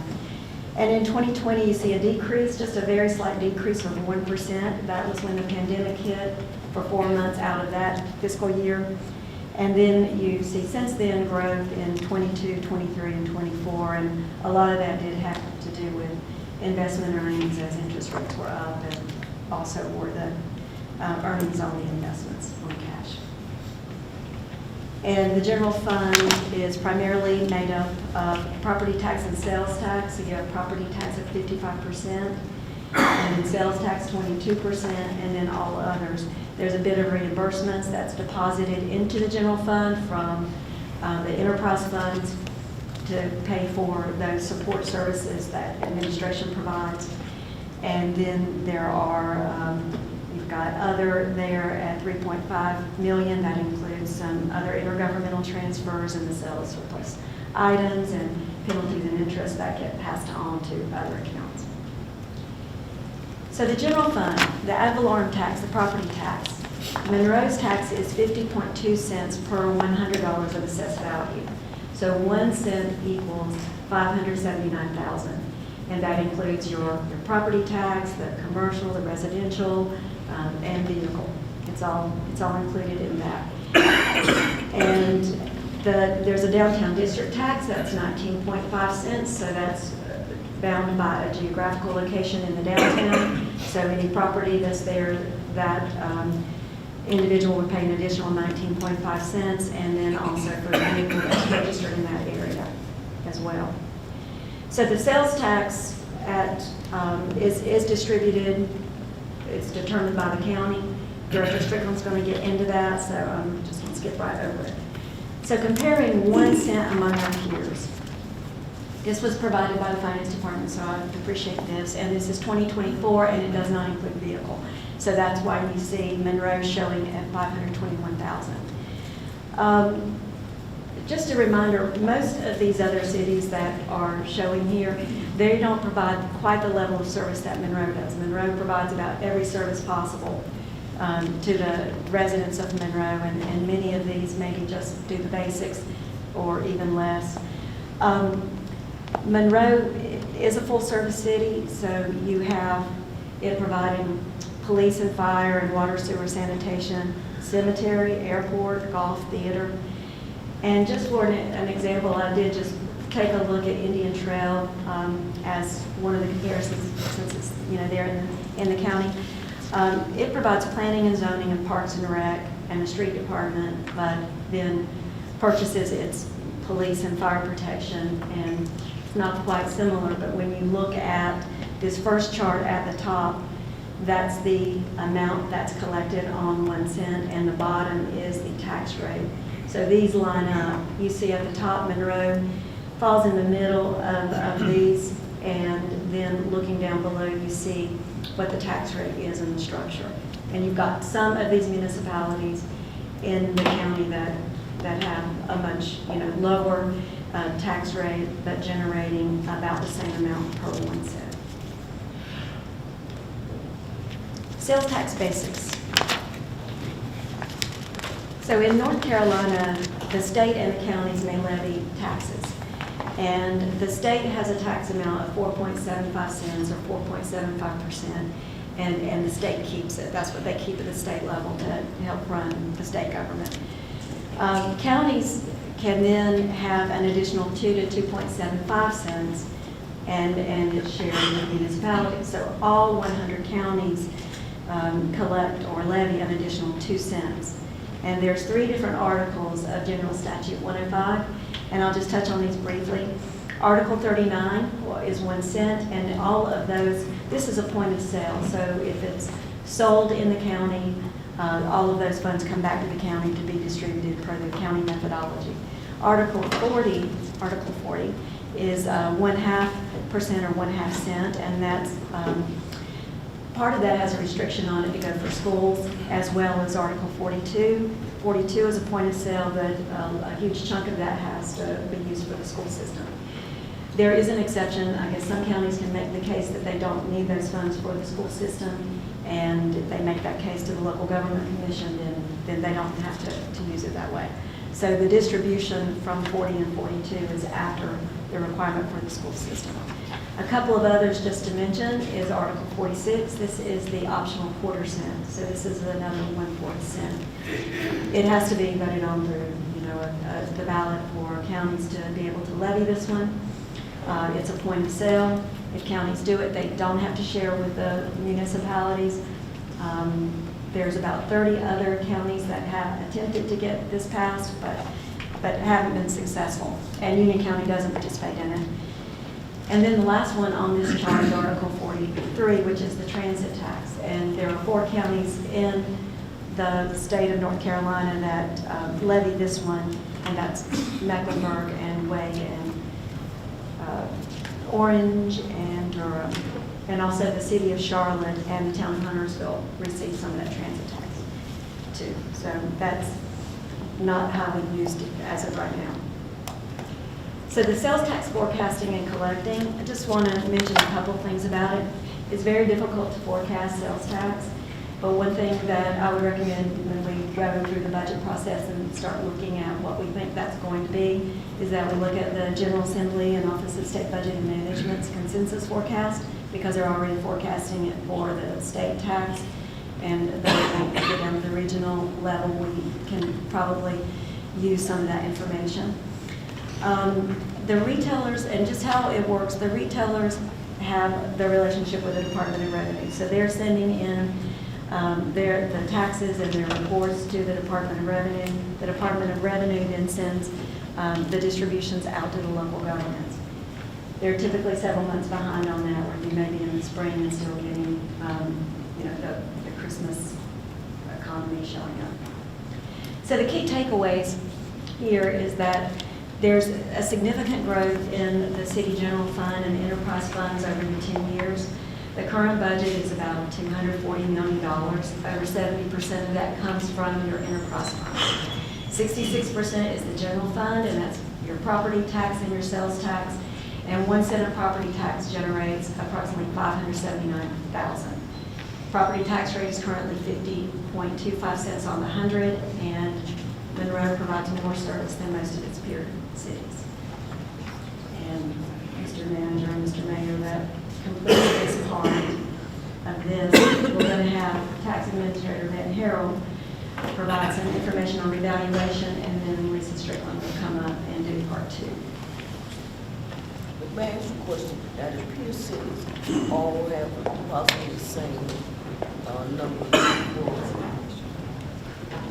And in 2020, you see a decrease, just a very slight decrease of 1%. That was when the pandemic hit for 4 months out of that fiscal year. And then you see since then growth in 22, 23, and 24, and a lot of that did have to do with investment earnings as interest rates were up, and also were the earnings on the investments on cash. And the general fund is primarily made up of property tax and sales tax. So you have property tax at 55%, and sales tax 22%, and then all others. There's a bit of reimbursements that's deposited into the general fund from the enterprise funds to pay for those support services that administration provides. And then there are you've got other there at $3.5 million. That includes some other intergovernmental transfers and the sale of surplus items and penalties and interest that get passed on to other accounts. So the general fund, the ad valorem tax, the property tax. Monroe's tax is 50.2 cents per $100 of assessed value. So 1 cent equals $579,000. And that includes your property tax, the commercial, the residential, and vehicle. It's all included in that. And there's a downtown district tax that's 19.5 cents, so that's bound by a geographical location in the downtown. So any property that's there, that individual would pay an additional 19.5 cents, and then also for a vehicle that's registered in that area as well. So the sales tax is distributed. It's determined by the county. Director Strickland's going to get into that, so I'm just going to skip right over it. So comparing 1 cent among our peers. This was provided by the Finance Department, so I appreciate this. And this is 2024, and it does not include vehicle. So that's why you see Monroe showing at $521,000. Just a reminder, most of these other cities that are showing here, they don't provide quite the level of service that Monroe does. Monroe provides about every service possible to the residents of Monroe, and many of these maybe just do the basics or even less. Monroe is a full-service city, so you have it providing police and fire and water, sewer, sanitation, cemetery, airport, golf, theater. And just for an example, I did just take a look at Indian Trail as one of the comparisons, since it's there in the county. It provides planning and zoning and parks and rec and the street department, but then purchases its police and fire protection, and it's not quite similar, but when you look at this first chart at the top, that's the amount that's collected on 1 cent, and the bottom is the tax rate. So these line up. You see at the top, Monroe falls in the middle of these, and then looking down below, you see what the tax rate is in the structure. And you've got some of these municipalities in the county that have a much lower tax rate, but generating about the same amount per 1 cent. Sales tax basics. So in North Carolina, the state and the counties may levy taxes. And the state has a tax amount of 4.75 cents or 4.75%, and the state keeps it. That's what they keep at the state level to help run the state government. Counties can then have an additional 2 to 2.75 cents, and it's shared with municipalities. So all 100 counties collect or levy an additional 2 cents. And there's 3 different articles of General Statute 105, and I'll just touch on these briefly. Article 39 is 1 cent, and all of those, this is a point of sale, so if it's sold in the county, all of those funds come back to the county to be distributed per the county methodology. Article 40 is 1/2% or 1/2 cent, and that's part of that has a restriction on it to go for schools, as well as Article 42. 42 is a point of sale, but a huge chunk of that has to be used for the school system. There is an exception. I guess some counties can make the case that they don't need those funds for the school system, and if they make that case to the local government commission, then they don't have to use it that way. So the distribution from 40 and 42 is after the requirement for the school system. A couple of others just to mention is Article 46. This is the optional quarter cent. So this is another 1/4 cent. It has to be voted on through, the ballot for counties to be able to levy this one. It's a point of sale. If counties do it, they don't have to share with the municipalities. There's about 30 other counties that have attempted to get this passed, but haven't been successful. And Union County doesn't participate in it. And then the last one on this chart is Article 43, which is the transit tax. And there are 4 counties in the state of North Carolina that levy this one, and that's Mecklenburg and Wade and Orange and Durham. And also the city of Charlotte and the town of Huntersville receive some of that transit tax too. So that's not highly used as of right now. So the sales tax forecasting and collecting, I just want to mention a couple of things about it. It's very difficult to forecast sales tax, but one thing that I would recommend when we go through the budget process and start looking at what we think that's going to be is that we look at the General Assembly and Office of State Budget and Management's consensus forecast, because they're already forecasting it for the state tax, and then we get down to the regional level, we can probably use some of that information. The retailers, and just how it works, the retailers have the relationship with the Department of Revenue. So they're sending in the taxes and their reports to the Department of Revenue. The Department of Revenue then sends the distributions out to the local governments. They're typically several months behind on that, where you may be in the spring and still getting the Christmas economy showing up. So the key takeaways here is that There's a significant growth in the city general fund and enterprise funds over the 10 years. The current budget is about $240 million. Over 70% of that comes from your enterprise fund. 66% is the general fund, and that's your property tax and your sales tax. And 1 cent of property tax generates approximately $579,000. Property tax rate is currently 50.25 cents on the 100, and Monroe provides more service than most of its peer cities. And Mr. Manager and Mr. Mayor, that completes this part of this. We're going to have Tax Administrator Van Harrell provide some information on revaluation, and then Lisa Strickland will come up and do part 2. May I ask you a question? Now, the peer cities all have possibly the same number of employees.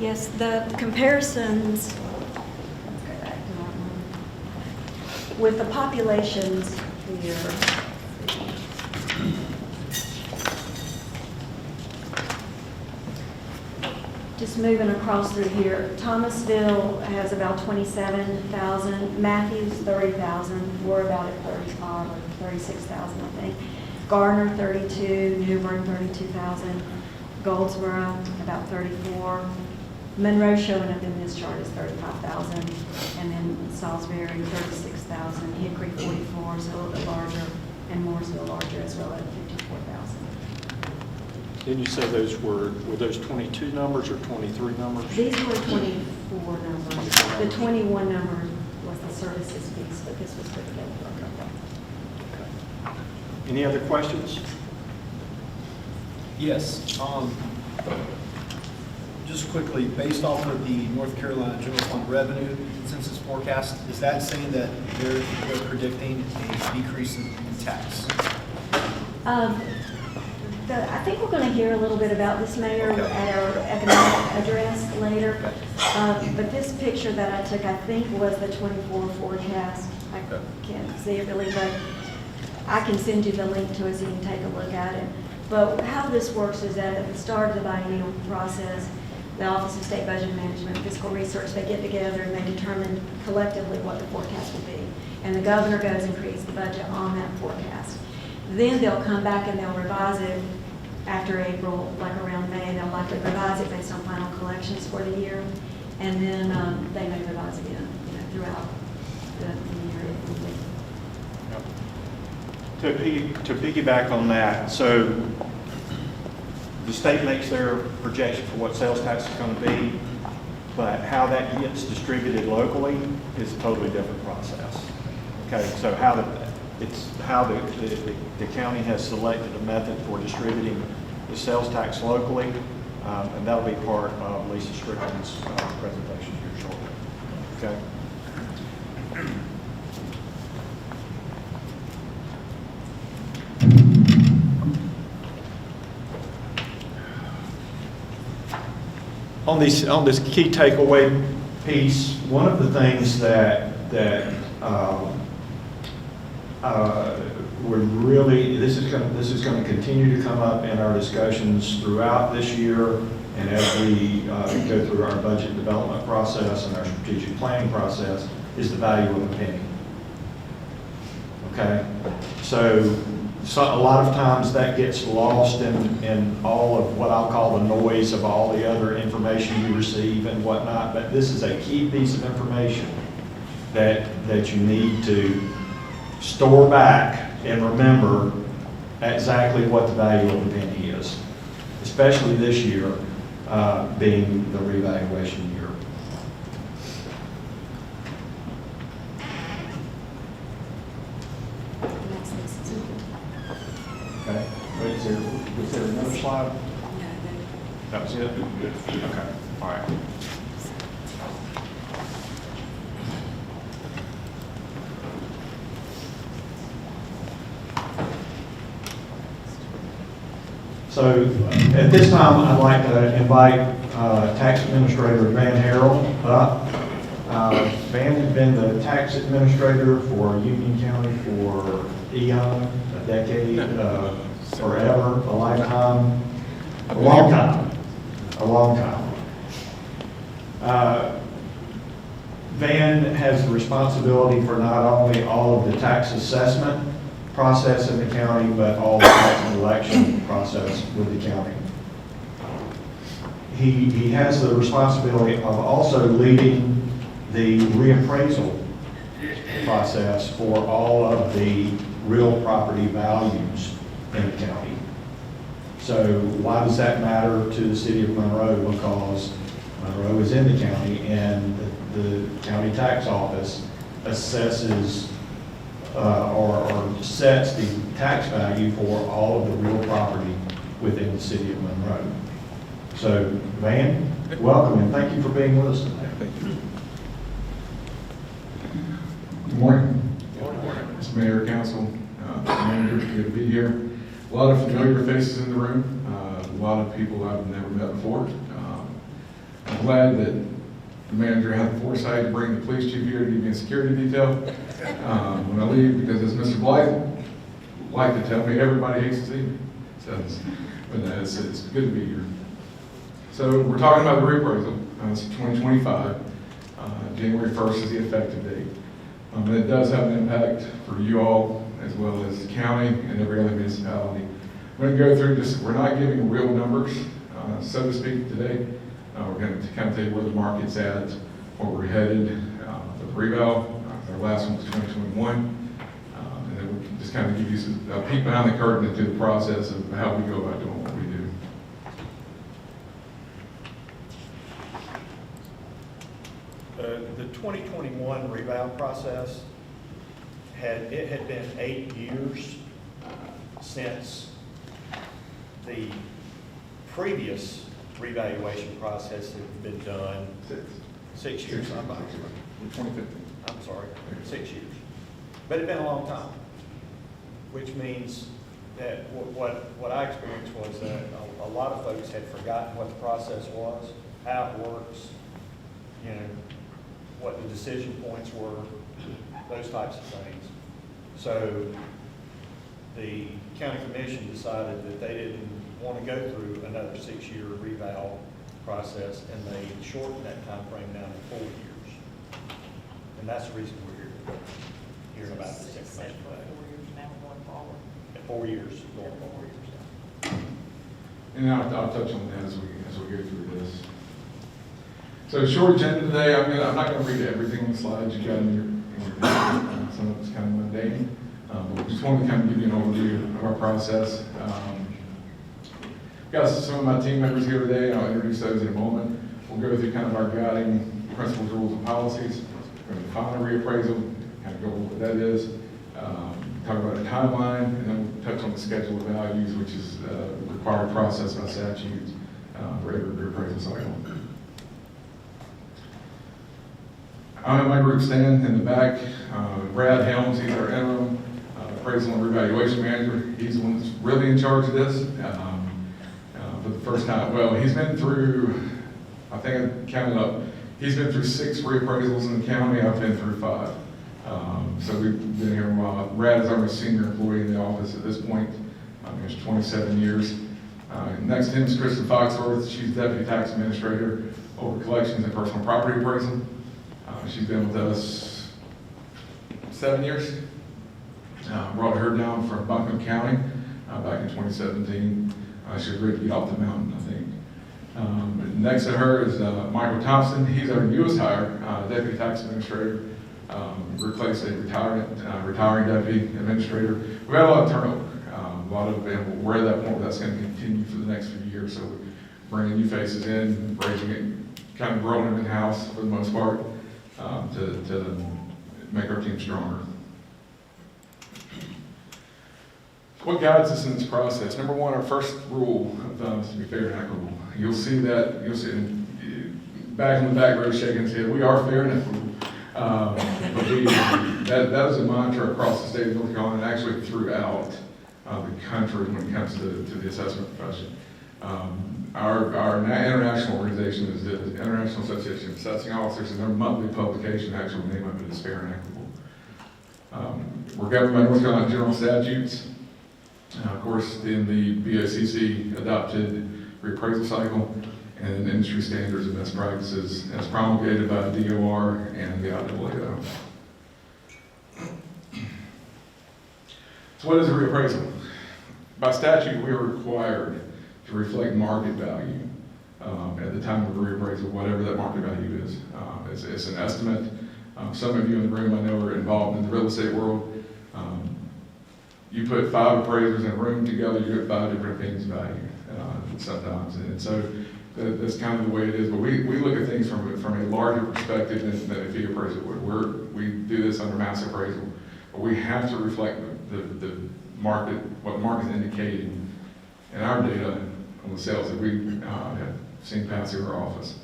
Yes, the comparisons, let's go back to that one. With the populations here. Just moving across through here, Thomasville has about 27,000, Matthews 30,000, we're about at 35 or 36,000, I think. Gardner 32, New Bern 32,000, Goldsboro about 34. Monroe showing up in this chart is 35,000, and then Salisbury 36,000, Hickory 44, so a little bit larger, and Mooresville larger as well at 54,000. Didn't you say those were those 22 numbers or 23 numbers? These were 24 numbers. The 21 number was the services piece, but this was put together. Okay. Any other questions? Yes. Just quickly, based off of the North Carolina General Fund revenue census forecast, is that saying that they're predicting a decrease in tax? I think we're going to hear a little bit about this, Mayor, at our economic address later. But this picture that I took, I think, was the 24 forecast. I can't see it really, but I can send you the link to it so you can take a look at it. But how this works is that at the start of the biennial process, the Office of State Budget Management, Fiscal Research, they get together and they determine collectively what the forecast will be. And the governor goes and creates the budget on that forecast. Then they'll come back and they'll revise it after April, like around May. They'll likely revise it based on final collections for the year. And then they may revise again, throughout the year. To piggyback on that, so the state makes their projection for what sales tax is going to be, but how that gets distributed locally is a totally different process. Okay, so how the county has selected a method for distributing the sales tax locally, and that'll be part of Lisa Strickland's presentation here shortly. Okay. On this key takeaway piece, one of the things that we're really, this is going to continue to come up in our discussions throughout this year, and as we go through our budget development process and our strategic planning process, is the value of a penny. Okay, so a lot of times that gets lost in all of what I'll call the noise of all the other information you receive and whatnot, but this is a key piece of information that you need to store back and remember exactly what the value of a penny is, especially this year being the revaluation year. Okay. Was there another slide? That was it? Okay. All right. So at this time, I'd like to invite Tax Administrator Van Harrell up. Van has been the tax administrator for Union County for eon, a decade, forever, a lifetime, a long time. Van has the responsibility responsibility for not only all of the tax assessment process in the county, but all the tax collection process with the county. He has the responsibility of also leading the reappraisal process for all of the real property values in the county. So why does that matter to the city of Monroe? Because Monroe is in the county, and the county tax office assesses or sets the tax value for all of the real property within the city of Monroe. So, Van, welcome, and thank you for being with us today. Good morning. Mr. Mayor, Council, Manager, good to be here. A lot of familiar faces in the room, a lot of people I've never met before. I'm glad that the manager had the foresight to bring the police chief here to give me a security detail when I leave, because as Mr. Blythe liked to tell me, everybody hates to see me. So, but it's good to be here. So we're talking about the reappraisal. It's 2025. January 1st is the effective date. And it does have an impact for you all, as well as the county and every other municipality. I'm going to go through this. We're not giving real numbers, so to speak, today. We're going to kind of tell you where the market's at, where we're headed for the reval. Our last one was 2021. And then we can just kind of give you a peek behind the curtain into the process of how we go about doing what we do. The 2021 reval process had been 8 years since the previous revaluation process had been done. 6 years. I'm sorry, 6 years. But it'd been a long time, which means that what I experienced was that a lot of folks had forgotten what the process was, how it works, you know, what the decision points were, those types of things. So the county commission decided that they didn't want to go through another 6-year reval process, and they shortened that time frame down to 4 years. And that's the reason we're here, hearing about this information today. 4 years now going forward. 4 years, going 4 years. And I'll touch on that as we go through this. So short agenda today, I'm not going to read everything on the slides you got in your some of it's kind of mundane, but we just wanted to kind of give you an overview of our process. Got some of my team members here today, and I'll introduce those in a moment. We'll go through kind of our guiding principles, rules, and policies. We're going to define a reappraisal, kind of go over what that is, talk about a timeline, and then we'll touch on the schedule of values, which is a required process by statute for every reappraisal cycle. I have my group stand in the back. Brad Helms, he's our interim appraisal and revaluation manager. He's the one that's really in charge of this. For the first time, well, he's been through, I think I counted up, he's been through 6 reappraisals in the county. I've been through 5. So we've been here a while. Brad is our most senior employee in the office at this point. He's 27 years. Next to him is Kristen Foxworth. She's deputy tax administrator over collections and personal property appraisal. She's been with us 7 years. Brought her down from Buncombe County back in 2017. She was ready to get off the mountain, I think. Next to her is Michael Thompson. He's our newest hire, deputy tax administrator. Replaced a retiring deputy administrator. We've had a lot of turnover. A lot of, and we're at that point where that's going to continue for the next few years. So we're bringing new faces in, raising it, kind of growing them in-house for the most part. To make our team stronger. What guides us in this process? Number one, our first rule of thumb is to be fair and equitable. You'll see back in the back row shaking his head, we are fair and equitable. But that is a mantra across the state of North Carolina and actually throughout the country when it comes to the assessment profession. Our international organization is the International Association of Assessing Officers, and their monthly publication, the actual name of it is Fair and Equitable. We're governed by North Carolina general statutes. Of course, in the BOCC adopted reappraisal cycle and industry standards and best practices as promulgated by DOR and the IAAO. So what is a reappraisal? By statute, we are required to reflect market value at the time of a reappraisal, whatever that market value is. It's an estimate. Some of you in the room I know are involved in the real estate world. You put 5 appraisers in a room together, you get 5 different opinions of value sometimes. And so that's kind of the way it is. But we look at things from a larger perspective than a fee appraisal would. We do this under mass appraisal. But we have to reflect the market, what the market is indicating in our data on the sales that we have seen pass through our office.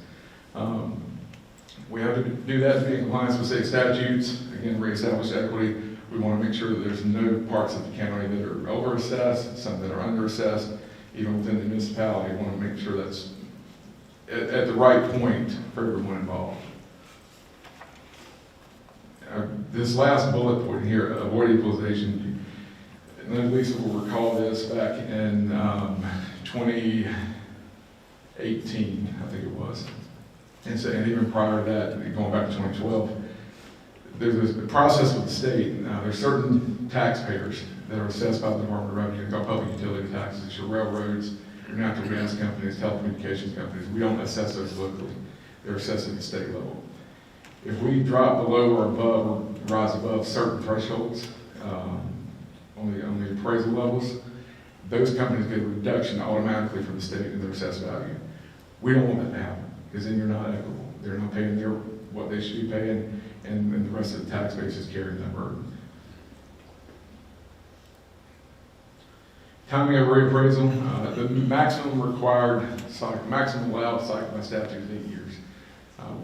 We have to do that to be in compliance with state statutes. Again, reestablish equity. We want to make sure that there's no parts of the county that are overassessed, some that are underassessed. Even within the municipality, we want to make sure that's at the right point for everyone involved. This last bullet point here, avoid equalization, and Lisa will recall this back in 2018, I think it was. And so, and even prior to that, going back to 2012, there's a process with the state. There's certain taxpayers that are assessed by the Department of Revenue, called public utility taxes. It's your railroads, your natural gas companies, telecommunications companies. We don't assess those locally. They're assessed at the state level. If we drop below or above or rise above certain thresholds on the appraisal levels, those companies get a reduction automatically from the state in their assessed value. We don't want that to happen, because then you're not equitable. They're not paying what they should be paying, and the rest of the tax base is carrying that burden. Timing of reappraisal, the maximum required cycle, maximum allowed cycle by statute is 8 years.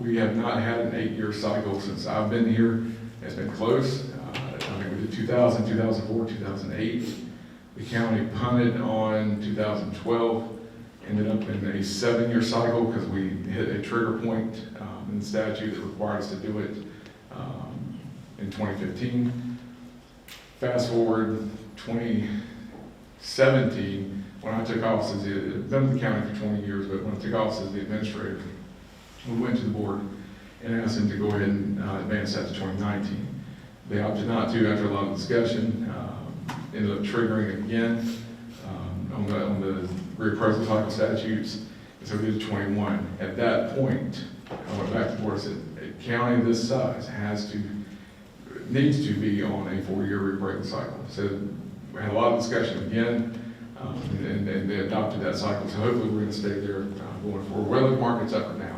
We have not had an 8-year cycle since I've been here. It's been close. I think we did 2000, 2004, 2008. The county punted on 2012. Ended up in a 7-year cycle because we hit a trigger point in the statute that required us to do it in 2015. Fast forward 2017, when I took office I've been with the county for 20 years, but when I took office as the administrator, we went to the board and asked them to go ahead and advance that to 2019. They opted not to after a lot of discussion, ended up triggering again on the reappraisal cycle statutes, and so we did 21. At that point, I went back to the board and said, a county this size needs to be on a 4-year reappraisal cycle. So we had a lot of discussion again, and they adopted that cycle. So hopefully we're going to stay there going forward, whether the market's up or down.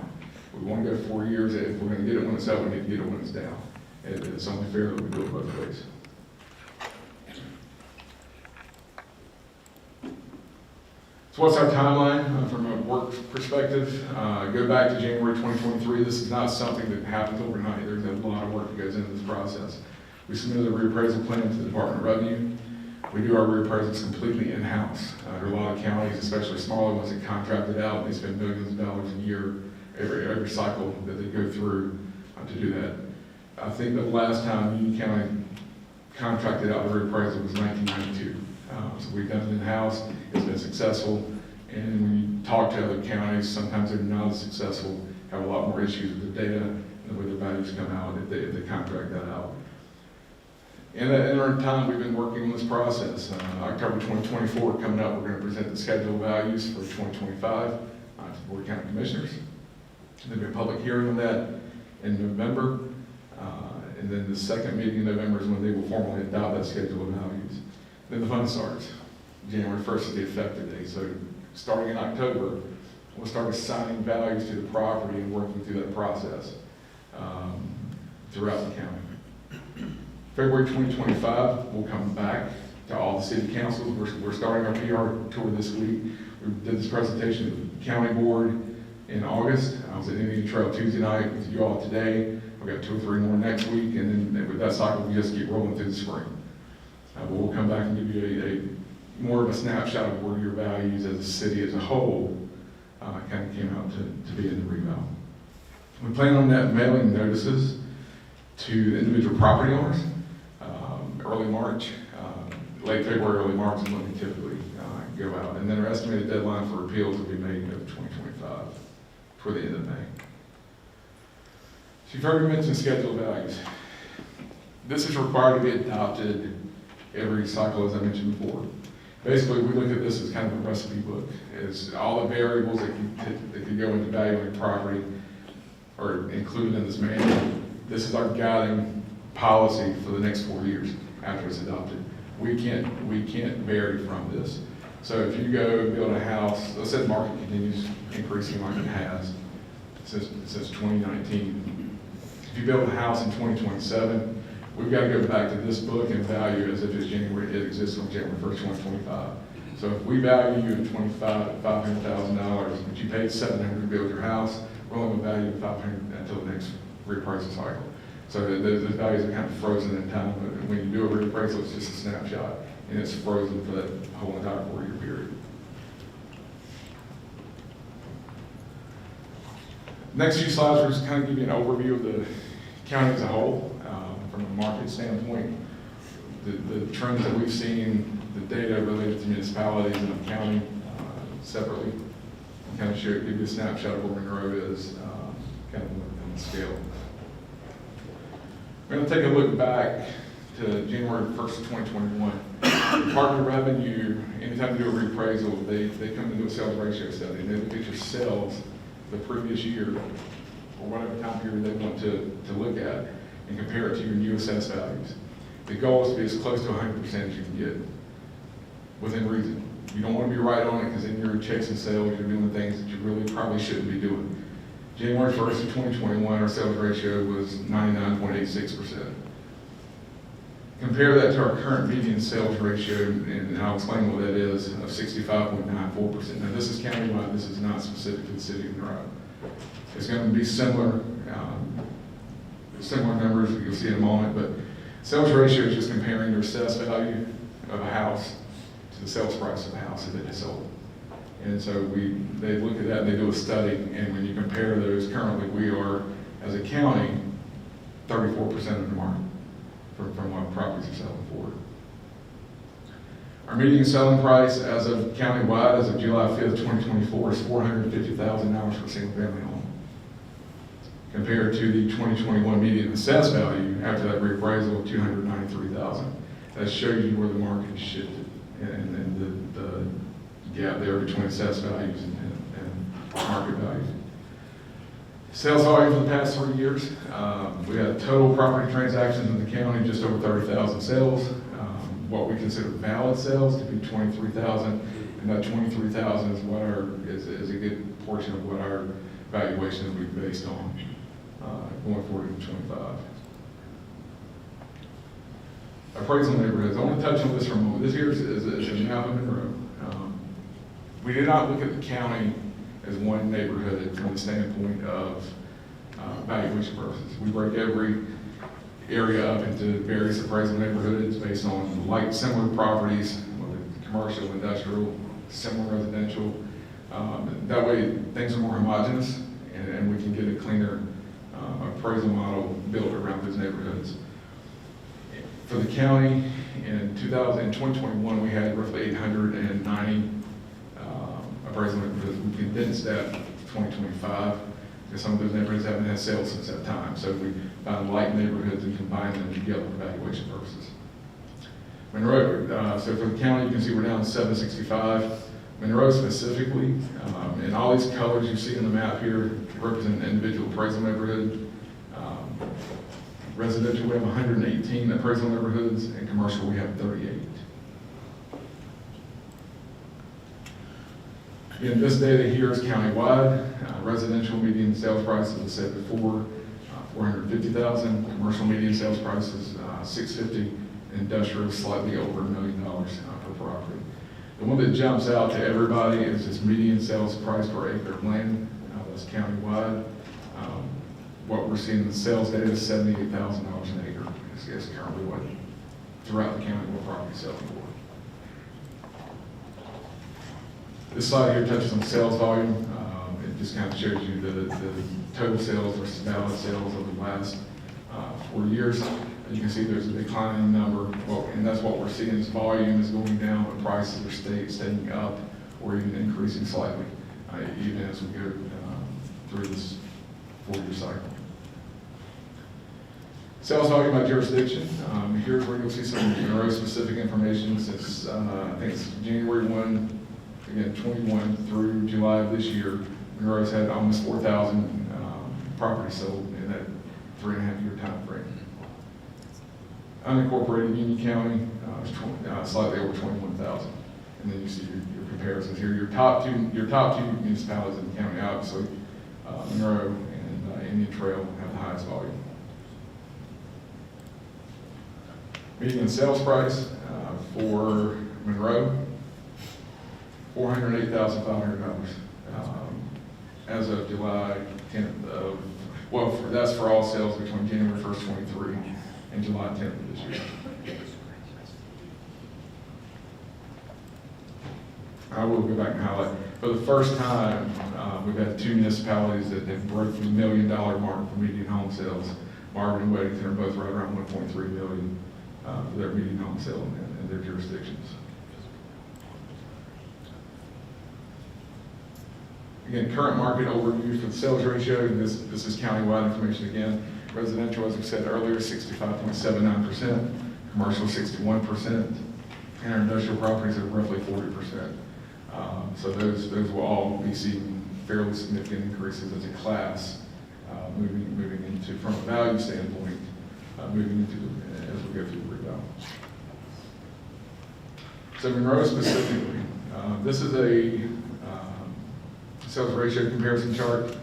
We want to go 4 years. If we're going to get it when it's up, we need to get it when it's down. It's only fair that we do it both ways. So what's our timeline from a work perspective? Go back to January 2023. This is not something that happens overnight. There's a lot of work that goes into this process. We submitted a reappraisal plan to the Department of Revenue. We do our reappraisals completely in-house. There are a lot of counties, especially smaller ones, that contract it out. They spend millions of dollars a year, every cycle that they go through to do that. I think the last time Union County contracted out the reappraisal was 1992. So we've done it in-house. It's been successful. And when you talk to other counties, sometimes they're not as successful, have a lot more issues with the data and the way their values come out if they contract that out. In the interim time, we've been working on this process. October 2024 coming up, we're going to present the schedule of values for 2025 to the Board of County Commissioners. There'll be a public hearing on that in November. And then the second meeting in November is when they will formally adopt that schedule of values. Then the fun starts. January 1st is the effective date. So starting in October, we'll start assigning values to the property and working through that process throughout the county. February 2025, we'll come back to all the city councils. We're starting our PR tour this week. We did this presentation at the county board in August. I was at Indian Trail Tuesday night with you all today. We've got 2 or 3 more next week, and then with that cycle, we just keep rolling through the spring. But we'll come back and give you more of a snapshot of where your values as a city as a whole kind of came out to be in the reval. We plan on that mailing notices to the individual property owners early March, late February, early March is when they typically go out. And then our estimated deadline for appeals will be May of 2025, toward the end of May. So you've heard me mention schedule values. This is required to be adopted every cycle, as I mentioned before. Basically, we look at this as kind of a recipe book. It's all the variables that could go into valuing property are included in this manual. This is our guiding policy for the next 4 years after it's adopted. We can't vary from this. So if you go build a house, let's say the market continues increasing like it has since 2019. If you build a house in 2027, we've got to go back to this book and value as if it exists on January 1st, 2025. So if we value you at $500,000, but you paid $700 to build your house, we're only going to value you at $500 until the next reappraisal cycle. So those values are kind of frozen in time, but when you do a reappraisal, it's just a snapshot, and it's frozen for that whole entire 4-year period. Next few slides are just kind of give you an overview of the county as a whole. From a market standpoint, the trends that we've seen, the data related to municipalities and the county separately, and kind of give you a snapshot of where Monroe is kind of on the scale. We're going to take a look back to January 1st of 2021. The Department of Revenue, anytime they do a reappraisal, they come to do a sales ratio study, and they look at your sales the previous year, or whatever time period they want to look at, and compare it to your new assessed values. The goal is to be as close to 100% as you can get, within reason. You don't want to be right on it, because then you're chasing sales, you're doing things that you really probably shouldn't be doing. January 1st of 2021, our sales ratio was 99.86%. Compare that to our current median sales ratio, and I'll explain what that is, of 65.94%. Now this is countywide, this is not specific to the city of Monroe. It's going to be similar numbers that you'll see in a moment, but sales ratio is just comparing your assessed value of a house to the sales price of a house that they sold. And so they look at that and they do a study, and when you compare those, currently we are, as a county, 34% of the market from what properties are selling for. Our median selling price as of countywide, as of July 5th, 2024, is $450,000 for a single family home. Compared to the 2021 median assessed value after that reappraisal of $293,000. That shows you where the market has shifted and the gap there between assessed values and market values. Sales volume for the past 3 years, we had total property transactions in the county just over 30,000 sales. What we consider valid sales to be 23,000, and that 23,000 is what is a good portion of what our valuation will be based on going forward in 25. Appraisal neighborhoods. I want to touch on this for a moment. This here is a map of Monroe. We did not look at the county as one neighborhood from the standpoint of valuation purposes. We break every area up into various appraisal neighborhoods based on similar properties, whether commercial, industrial, similar residential. That way things are more homogeneous and we can get a cleaner appraisal model built around those neighborhoods. For the county, in 2021, we had roughly 890 appraisal neighborhoods. We condensed that to 2025 because some of those neighborhoods haven't had sales since that time. So we found light neighborhoods and combined them together for valuation purposes. Monroe, so for the county, you can see we're down to 765. Monroe specifically, and all these colors you see in the map here represent individual appraisal neighborhood. Residential, we have 118 appraisal neighborhoods, and commercial, we have 38. Again, this data here is countywide. Residential median sales price, as I said before, $450,000. Commercial median sales price is $650,000. Industrial, slightly over $1 million per property. The one that jumps out to everybody is this median sales price per acre of land. That's countywide. What we're seeing in the sales data is $78,000 an acre. Is currently what throughout the county what property is selling for. This slide here touches on sales volume. It just kind of shows you the total sales versus valid sales over the last 4 years. You can see there's a declining number, and that's what we're seeing is volume is going down, but prices are staying up or even increasing slightly, even as we go through this 4-year cycle. Sales volume by jurisdiction. Here's where you'll see some Monroe-specific information since, I think it's January 1, again, 21 through July of this year. Monroe's had almost 4,000 properties sold in that 3.5-year time frame. Unincorporated Union County, slightly over 21,000. And then you see your comparisons here. Your top two municipalities in the county, obviously, Monroe and Indian Trail have the highest volume. Median sales price for Monroe, $408,500 as of July 10th of, that's for all sales between January 1st, 23 and July 10th of this year. I will go back and highlight. For the first time, we've had 2 municipalities that have broken the $1 million mark for median home sales. Marvin and Weddington are both right around 1.3 million for their median home sale in their jurisdictions. Again, current market overview for the sales ratio. This is countywide information again. Residential, as we said earlier, 65.79%. Commercial, 61%. And our industrial properties are roughly 40%. So those will all be seeing fairly significant increases as a class, moving into, from a value standpoint, moving into as we go through the rebound. So Monroe specifically, this is a sales ratio comparison chart.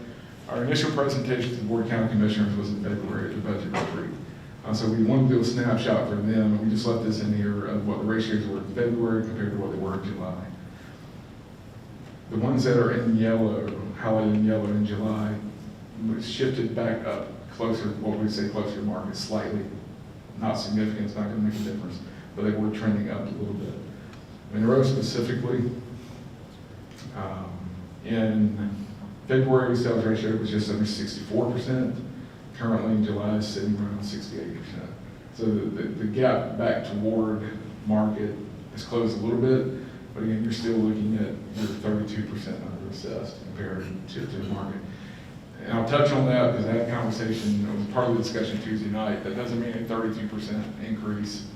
Our initial presentation to the Board of County Commissioners was in February at the budget retreat. So we wanted to do a snapshot for them, and we just left this in here of what the ratios were in February compared to what they were in July. The ones that are in yellow, highlighted in yellow in July, shifted back up closer, what we say closer to market, slightly. Not significant, it's not going to make a difference, but they were trending up a little bit. Monroe specifically, in February, sales ratio was just under 64%. Currently in July, it's sitting around 68%. So the gap back toward market has closed a little bit, but again, you're still looking at your 32% under assessed compared to the market. And I'll touch on that because I had a conversation, it was part of the discussion Tuesday night. That doesn't mean a 32% increase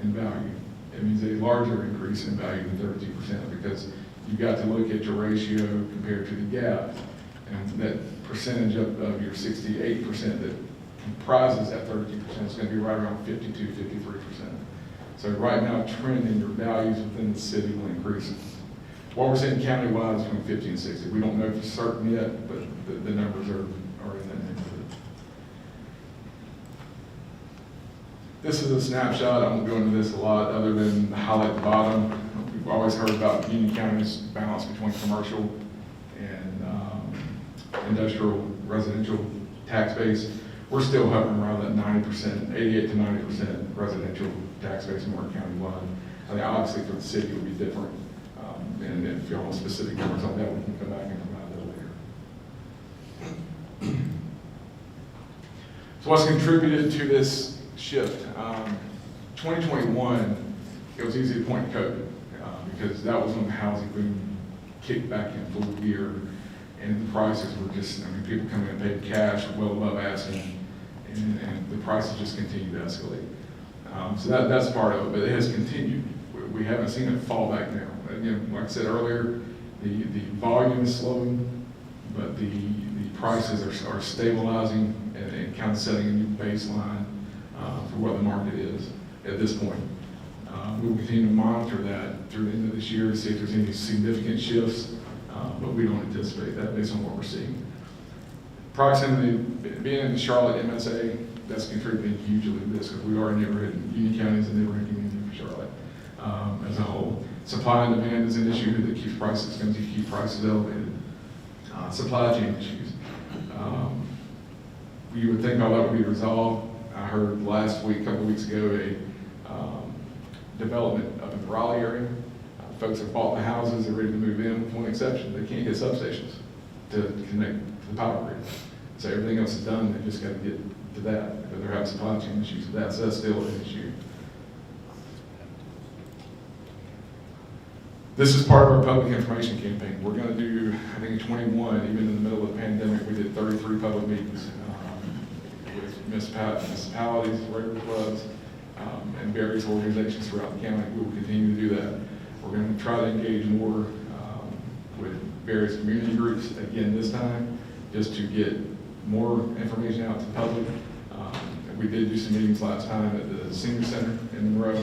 in value. It means a larger increase in value than 32% because you've got to look at your ratio compared to the gap. And that percentage of your 68% that comprises that 32% is going to be right around 52, 53%. So right now, trend in your values within the city will increase. What we're seeing countywide is between 50 and 60. We don't know for certain yet, but the numbers are in that neighborhood. This is a snapshot. I won't go into this a lot other than highlight the bottom. We've always heard about Union County's balance between commercial and industrial, residential tax base. We're still hovering around that 90%, 88 to 90% residential tax base in Morgan County wide. I mean, obviously for the city it would be different. And if you want specific numbers on that, we can come back and provide that later. So what's contributed to this shift? 2021, it was easy to point to COVID because that was when the housing boom kicked back in full gear. And the prices were just, I mean, people coming in and paid cash well above asking, and the prices just continued to escalate. So that's part of it, but it has continued. We haven't seen it fall back now. Again, like I said earlier, the volume is slowing, but the prices are stabilizing and kind of setting a new baseline for what the market is at this point. We will continue to monitor that through the end of this year to see if there's any significant shifts. But we don't anticipate that based on what we're seeing. Proximity, being in the Charlotte MSA, that's contributing hugely to this because we are a neighborhood, Union County is a neighborhood community for Charlotte as a whole. Supply and demand is an issue that keeps prices, going to keep prices elevated. Supply chain issues. You would think all that would be resolved. I heard last week, a couple of weeks ago, a development up in the Raleigh area. Folks have bought the houses, they're ready to move in with one exception. They can't get substations to connect to the power grid. So everything else is done, they just got to get to that because they're having supply chain issues with that, so that's still an issue. This is part of our public information campaign. We're going to do, I think in 21, even in the middle of the pandemic, we did 33 public meetings with municipalities, Rotary clubs, and various organizations throughout the county. We will continue to do that. We're going to try to engage more with various community groups again this time, just to get more information out to the public. We did do some meetings last time at the senior center in Monroe,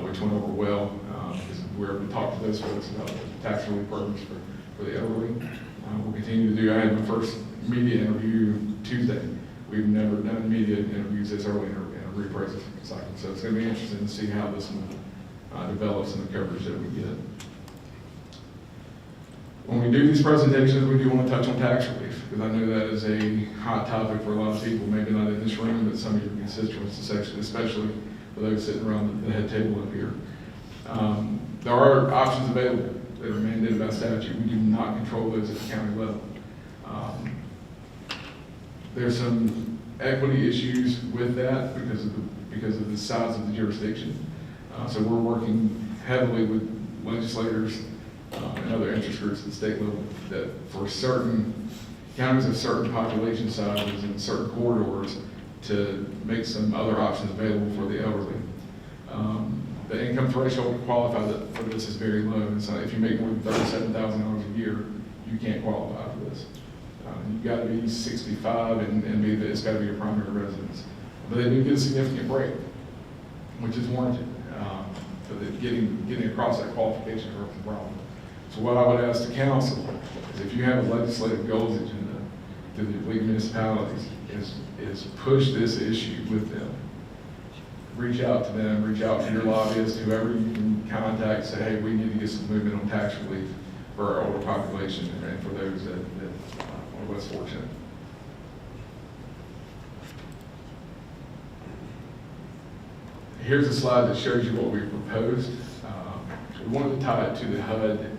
which went over well, because we were able to talk to those folks about the tax relief programs for the elderly. We'll continue to do, I had my first media interview Tuesday. We've never done media interviews this early in a reappraisal cycle, so it's going to be interesting to see how this one develops and the coverage that we get. When we do these presentations, we do want to touch on tax relief, because I know that is a hot topic for a lot of people, maybe not in this room, but some of your constituents, especially for those sitting around the head table up here. There are options available that are mandated by statute. We do not control those at the county level. There's some equity issues with that because of the size of the jurisdiction. So we're working heavily with legislators and other interest groups at the state level that for certain counties of certain population sizes and certain corridors to make some other options available for the elderly. The income threshold to qualify for this is very low. And so if you make more than $37,000 a year, you can't qualify for this. You've got to be 65 and it's got to be your primary residence. But they do get a significant break, which is warranted. But getting across that qualification is a problem. So what I would ask the council is if you have a legislative goals agenda to the league municipalities is push this issue with them. Reach out to them, reach out to your lobbyists, whoever you can contact, say, hey, we need to get some movement on tax relief for our older population and for those that are less fortunate. Here's a slide that shows you what we proposed. We wanted to tie it to the HUD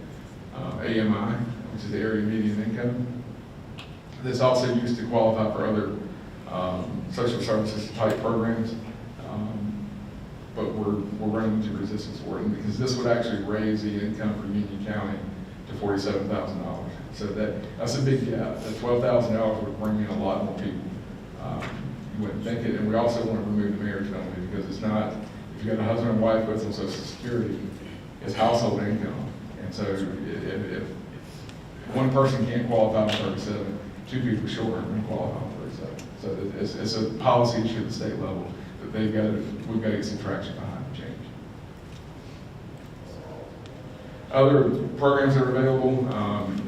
AMI, which is the area median income. This also used to qualify for other social services type programs, but we're running into resistance for it because this would actually raise the income for Union County to $47,000. So that's a big gap. That $12,000 would bring in a lot more people. You wouldn't think it, and we also want to remove the marriage penalty because it's not, if you've got a husband and wife with on Social Security, it's household income. And so if one person can't qualify for 37, two people short can qualify for 37. So it's a policy issue at the state level that we've got to get some traction behind and change. Other programs that are available,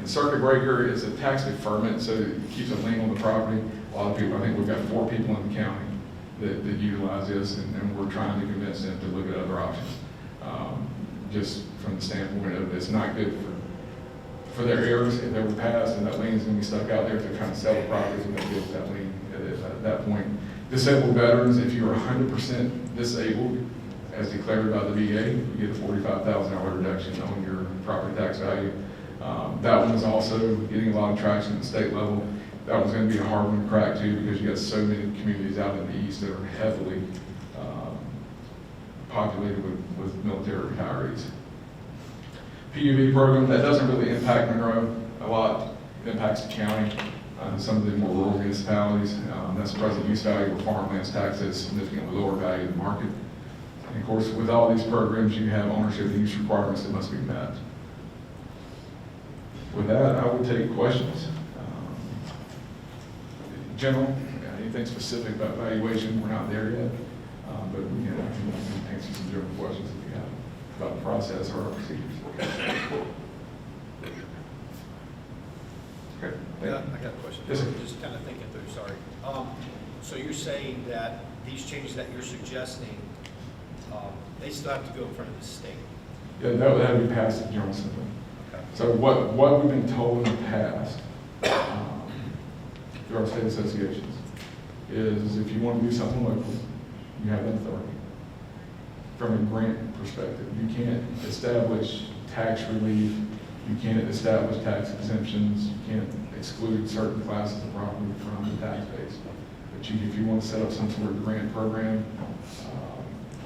circuit breaker is a tax deferment, so it keeps a lien on the property. A lot of people, I think we've got 4 people in the county that utilize this, and we're trying to convince them to look at other options. Just from the standpoint of it's not good for their heirs if they were passed, and that lien's going to be stuck out there if they're trying to sell the property and they deal with that lien at that point. Disabled veterans, if you're 100% disabled, as declared by the VA, you get a $45,000 reduction on your property tax value. That one is also getting a lot of traction at the state level. That one's going to be a hard one to crack too because you got so many communities out in the east that are heavily populated with military retirees. PUV program, that doesn't really impact Monroe a lot. It impacts the county, some of the more rural municipalities. That's present use value where farmland's taxed at a significantly lower value than the market. And of course, with all these programs, you have ownership and use requirements that must be met. With that, I would take questions. General, anything specific about valuation, we're not there yet, but we can answer some general questions if you have about the process or our procedures. Okay. Yeah, I got a question. Yes, sir. Just kind of thinking through, sorry. So you're saying that these changes that you're suggesting, they still have to go in front of the state? Yeah, that would have to be passed at General Assembly. Okay. So what we've been told in the past, through our state associations, is if you want to do something local, you have that authority. From a grant perspective, you can't establish tax relief, you can't establish tax exemptions, you can't exclude certain classes of property from the tax base. But if you want to set up some sort of grant program,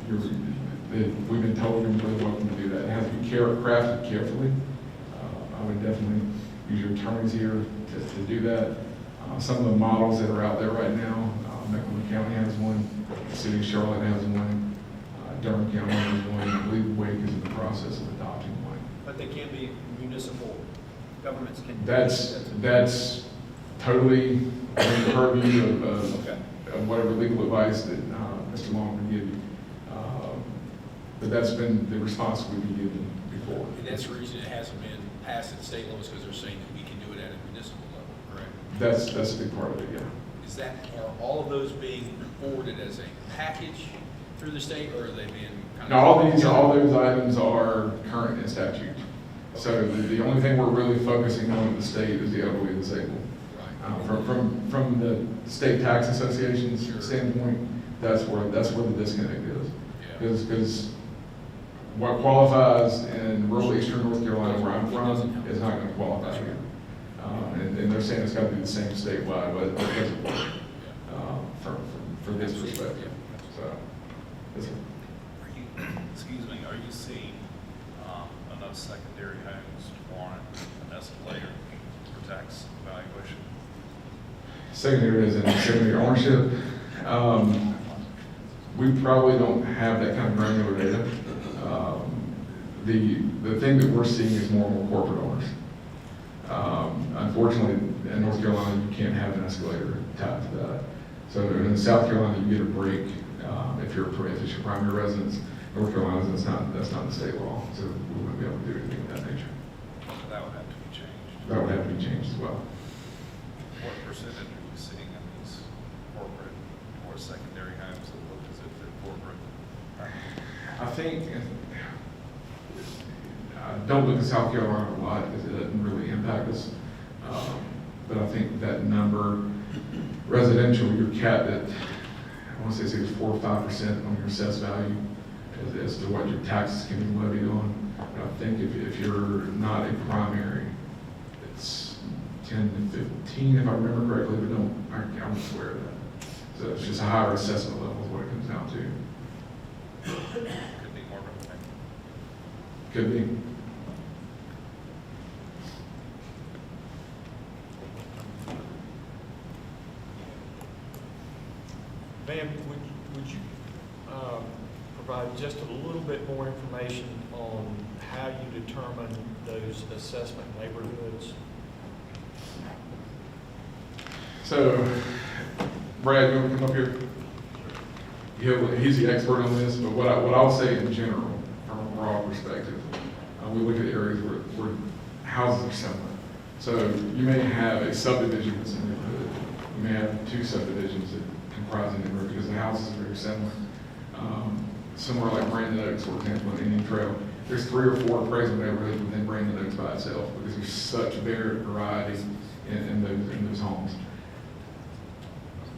we've been told you're really welcome to do that. It has to be crafted carefully. I would definitely use your attorneys here to do that. Some of the models that are out there right now, Mecklenburg County has one, the city of Charlotte has one, Durham County has one, I believe Wake is in the process of adopting one. But they can be municipal governments can. That's totally within the purview Okay. of whatever legal advice that Mr. Long would give you. But that's been the response we've been given before. And that's the reason it hasn't been passed at the state levels, because they're saying that we can do it at a municipal level, correct? That's a big part of it, yeah. Is that, are all of those being forwarded as a package through the state, or are they being kind Now, of? all those items are current in statute. So the only thing we're really focusing on in the state is the elderly disabled. From the state tax association's standpoint, that's where the disconnect is. Because what qualifies in rural eastern North Carolina, where I'm from, is not going to qualify here. And they're saying it's got to be the same statewide, but it doesn't work for this perspective. So, yes, sir. Excuse me, are you seeing enough secondary homes warrant an escalator for tax valuation? Secondary is in secondary ownership. We probably don't have that kind of granular data. The thing that we're seeing is more and more corporate owners. Unfortunately, in North Carolina, you can't have an escalator tied to that. So in South Carolina, you get a break if it's your primary residence. North Carolina, that's not the state law, so we wouldn't be able to do anything of that nature. That would have to be changed. That would have to be changed as well. What percentage are you seeing in these corporate or secondary homes that look as if they're corporate? I think, don't look at South Carolina a lot because it doesn't really impact us. But I think that number, residential, you're capped at, I want to say it's 4 or 5% on your assessed value as to what your taxes can be levied on. But I think if you're not a primary, it's 10 to 15 if I remember correctly, but I won't swear to that. So it's just a higher assessment level is what it comes down to. Could be more of a Could be. Ma'am, would you provide just a little bit more information on how you determine those assessment neighborhoods? So, Brad, you want to come up here? He's the expert on this, but what I'll say in general, from a broad perspective, we look at areas where houses are similar. So you may have a subdivision that's in the neighborhood. You may have two subdivisions that comprise a neighborhood because the houses are very similar. Somewhere like Brandon Oaks, for example, in Indian Trail, there's 3 or 4 appraisal neighborhoods within Brandon Oaks by itself because there's such variety in those homes.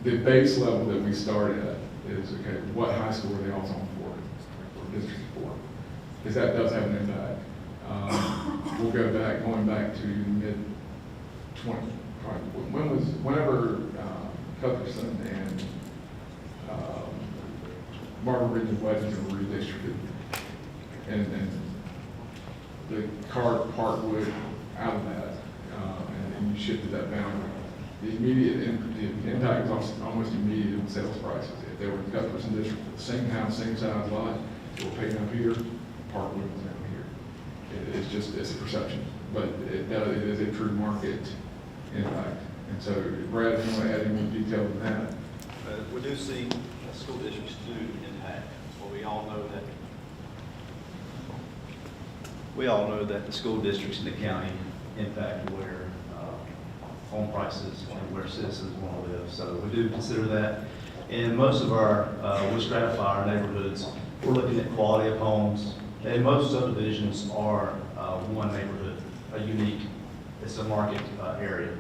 The base level that we start at is, okay, what high school are they all zoned for, or district for? Because that does have an impact. We'll going back to mid-20, whenever Cutlerson and Marble Ridge and Pleasanton were redistricted, and the Parkwood out of that, and you shifted that boundary. The impact was almost immediate on sales prices. If they were in Cutlerson district, the same house, same size lot, they were paying up here, Parkwood was down here. It's a perception, but it is a true market impact. And so, Brad, if you want to add any more detail to that. We do see school districts do impact. Well, we all know that the school districts in the county impact where home prices and where citizens want to live. So we do consider that. In most of our, we stratify our neighborhoods. We're looking at quality of homes. And most subdivisions are one neighborhood, a unique, it's a market area.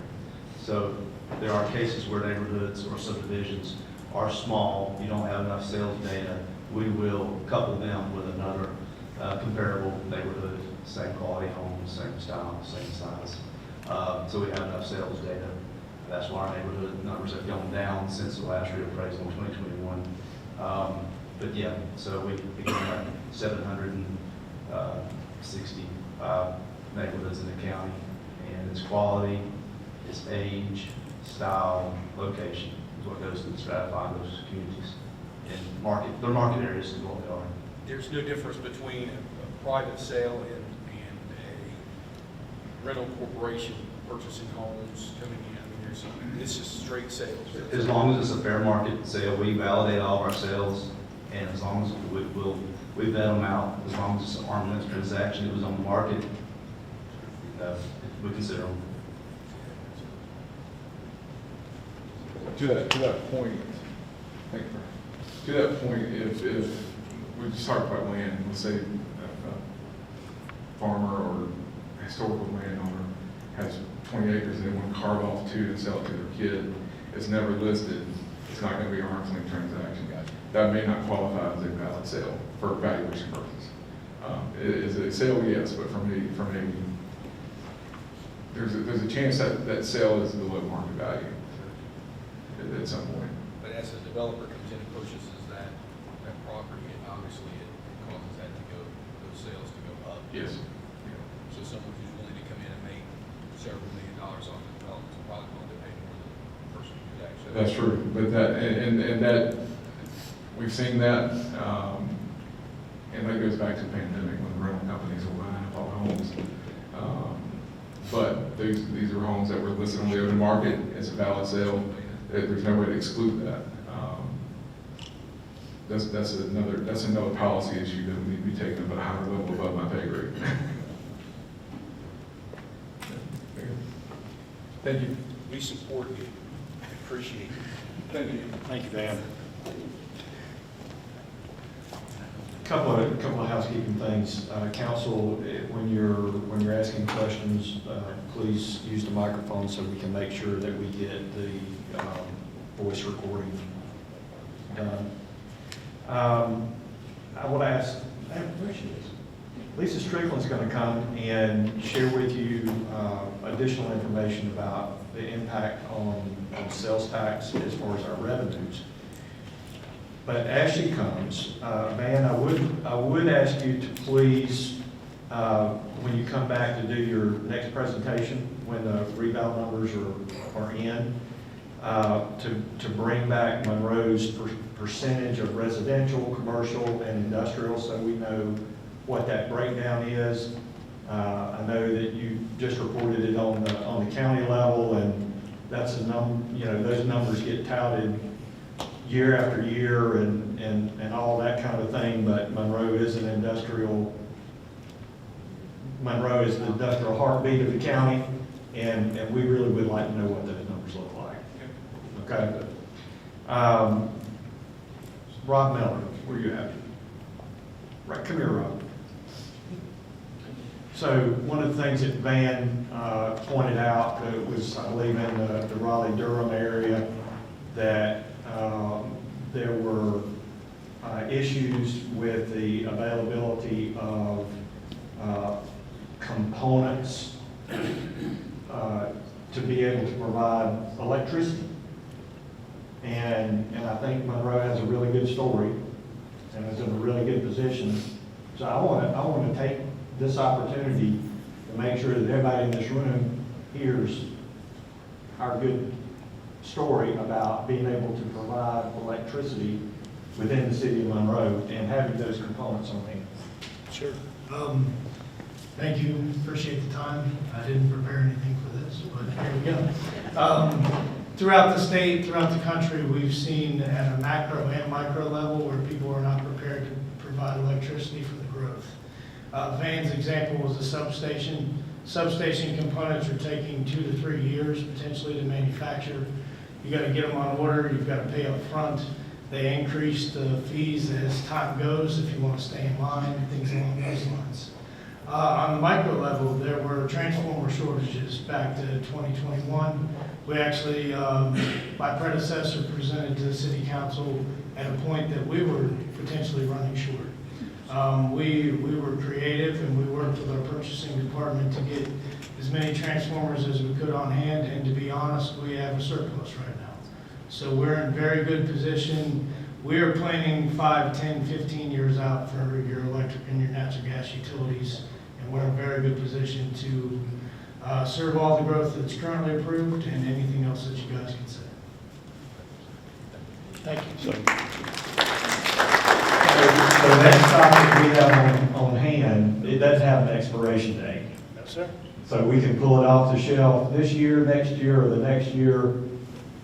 So there are cases where neighborhoods or subdivisions are small, you don't have enough sales data. We will couple them with another comparable neighborhood, same quality homes, same style, same size. So we have enough sales data. That's why our neighborhood numbers have gone down since the last reappraisal in 2021. But yeah, so we became like 765 neighborhoods in the county, and it's quality, it's age, style, location is what goes to stratify those communities and their market areas is what they are. There's no difference between a private sale and a rental corporation purchasing homes coming in. I mean, it's just straight sales. As long as it's a fair market sale, we validate all of our sales, and as long as we vet them out, as long as it's an arm's length transaction, it was on the market, we consider them. To that point, thank you. To that point, if we just talk about land, let's say a farmer or historical landowner has 20 acres and they want to carve off 2 and sell it to their kid, it's never listed, it's not going to be an arm's length transaction. That may not qualify as a valid sale for valuation purposes. Is it a sale? Yes, but there's a chance that sale is below market value at some point. But as a developer comes in and purchases that property, and obviously it causes those sales to go up. Yes. So someone who's willing to come in and make several $1 million off the development is probably willing to pay more than the person who's actually. That's true, but that we've seen that, and that goes back to the pandemic when the rental companies were buying up all the homes. But these are homes that were listed on the open market. It's a valid sale. There's no way to exclude that. That's another policy issue that we need to be taking up at a higher level above my pay grade. Thank you. We support you. Appreciate it. Thank you. Thank you, Dan. Couple of housekeeping things. Council, when you're asking questions, please use the microphone so we can make sure that we get the voice recording done. I want to ask, where she is? Lisa Strickland's going to come and share with you additional information about the impact on sales tax as far as our revenues. But as she comes, Van, I would ask you to please, when you come back to do your next presentation, when the reval numbers are in, to bring back Monroe's percentage of residential, commercial, and industrial, so we know what that breakdown is. I know that you just reported it on the county level, and that's those numbers get touted year after year and all that kind of thing, but Monroe is the industrial heartbeat of the county, and we really would like to know what those numbers look like. Okay. Rob Miller, where you at? Right, come here, Rob. So one of the things that Van pointed out was, I believe, in the Raleigh-Durham area, that there were issues with the availability of components to be able to provide electricity. And I think Monroe has a really good story and is in a really good position. So I want to take this opportunity to make sure that everybody in this room hears our good story about being able to provide electricity within the city of Monroe and having those components on hand. Sure. Thank you. Appreciate the time. I didn't prepare anything for this, but here we go. Throughout the state, throughout the country, we've seen at a macro and micro level where people are not prepared to provide electricity for the growth. Van's example was a substation. Substation components are taking 2 to 3 years potentially to manufacture. You got to get them on order. You've got to pay up front. They increase the fees as time goes if you want to stay in line, things along those lines. On the micro level, there were transformer shortages back to 2021. We actually, my predecessor presented to the city council at a point that we were potentially running short. We were creative and we worked with our purchasing department to get as many transformers as we could on hand, and to be honest, we have a surplus right now. So we're in very good position. We are planning 5, 10, 15 years out for your electric and your natural gas utilities, and we're in a very good position to serve all the growth that's currently approved and anything else that you guys can say. Thank you. So the next topic we have on hand, it doesn't have an expiration date. No, sir. So we can pull it off the shelf this year, next year, or the next year,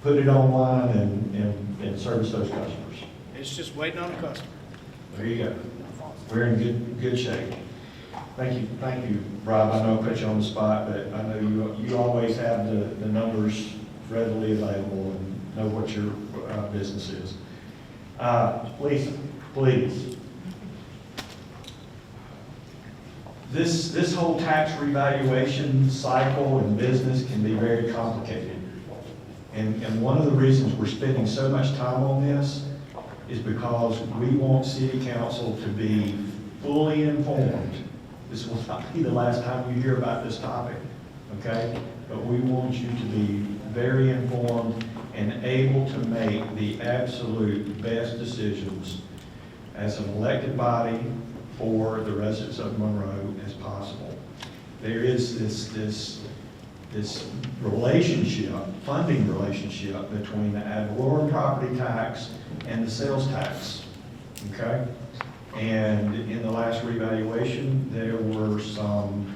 put it online and service those customers. It's just waiting on the customer. There you go. We're in good shape. Thank you, Rob. I know I put you on the spot, but I know you always have the numbers readily available and know what your business is. Lisa, please. This whole tax revaluation cycle in business can be very complicated. And one of the reasons we're spending so much time on this is because we want city council to be fully informed. This will not be the last time you hear about this topic, okay? But we want you to be very informed and able to make the absolute best decisions as an elected body for the residents of Monroe as possible. There is this relationship, funding relationship between the ad valorem property tax and the sales tax, okay? And in the last revaluation, there were some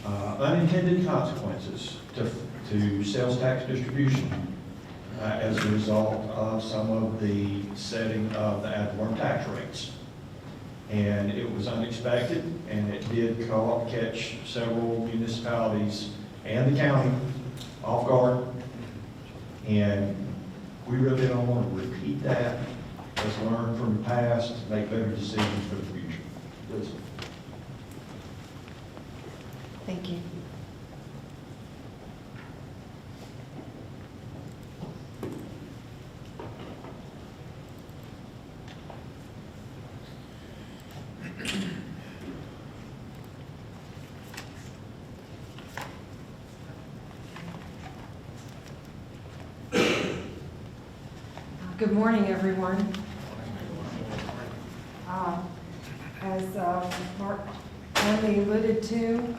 unintended consequences to sales tax distribution as a result of some of the setting of the ad valorem tax rates. And it was unexpected, and it did catch several municipalities and the county off guard. And we really don't want to repeat that. Let's learn from the past, make better decisions for the future. Please. Thank you. Good morning, everyone. As Mark Manley alluded to,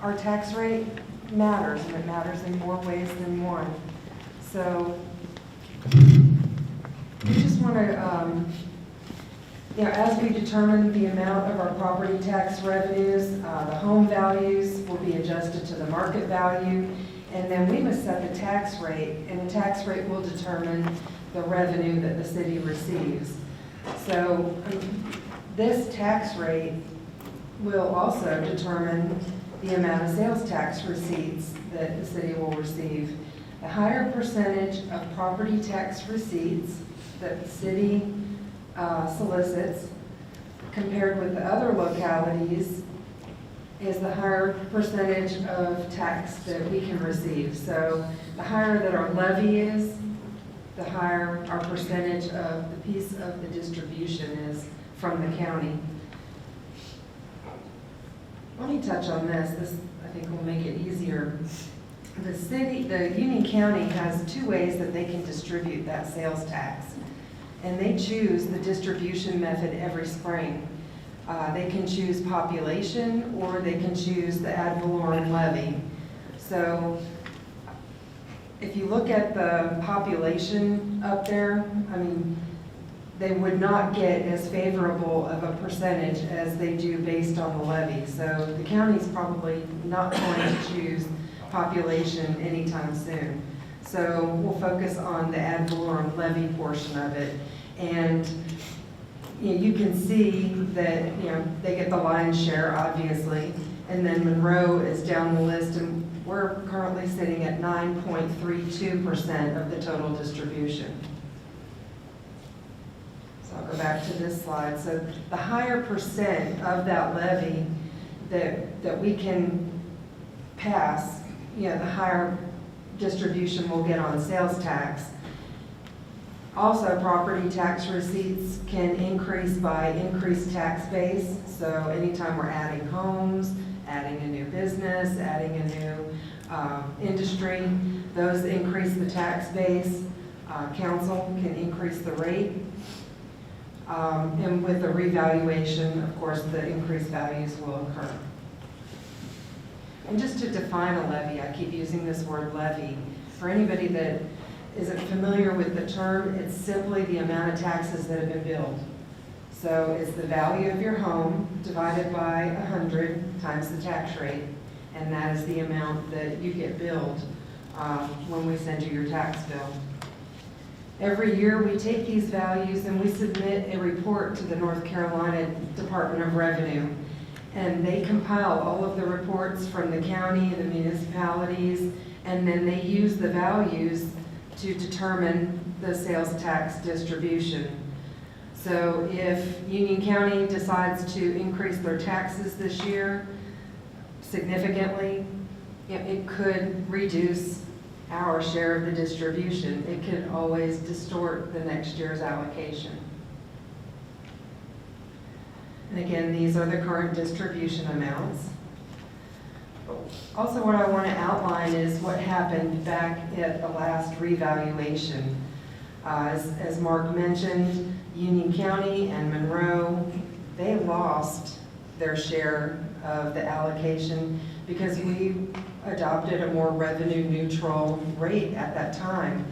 our tax rate matters, and it matters in more ways than one. So we just want to, as we determine the amount of our property tax revenues, the home values will be adjusted to the market value, and then we must set the tax rate, and the tax rate will determine the revenue that the city receives. So this tax rate will also determine the amount of sales tax receipts that the city will receive. The higher percentage of property tax receipts that the city solicits compared with the other localities is the higher percentage of tax that we can receive. So the higher that our levy is, the higher our percentage of the piece of the distribution is from the county. Let me touch on this. This, I think, will make it easier. The Union County has two ways that they can distribute that sales tax. And they choose the distribution method every spring. They can choose population, or they can choose the ad valorem levy. So if you look at the population up there, I mean, they would not get as favorable of a percentage as they do based on the levy. So the county's probably not going to choose population anytime soon. So we'll focus on the ad valorem levy portion of it. And you can see that they get the lion's share, obviously, and then Monroe is down the list, and we're currently sitting at 9.32% of the total distribution. So I'll go back to this slide. So the higher percent of that levy that we can pass, the higher distribution we'll get on sales tax. Also, property tax receipts can increase by increased tax base. So anytime we're adding homes, adding a new business, adding a new industry, those increase the tax base. Council can increase the rate. And with the revaluation, of course, the increased values will occur. And just to define a levy, I keep using this word levy. For anybody that isn't familiar with the term, it's simply the amount of taxes that have been billed. So it's the value of your home divided by 100 times the tax rate, and that is the amount that you get billed when we send you your tax bill. Every year, we take these values and we submit a report to the North Carolina Department of Revenue. And they compile all of the reports from the county, the municipalities, and then they use the values to determine the sales tax distribution. So if Union County decides to increase their taxes this year significantly, it could reduce our share of the distribution. It could always distort the next year's allocation. And again, these are the current distribution amounts. Also, what I want to outline is what happened back at the last revaluation. As Mark mentioned, Union County and Monroe, they lost their share of the allocation because we adopted a more revenue neutral rate at that time.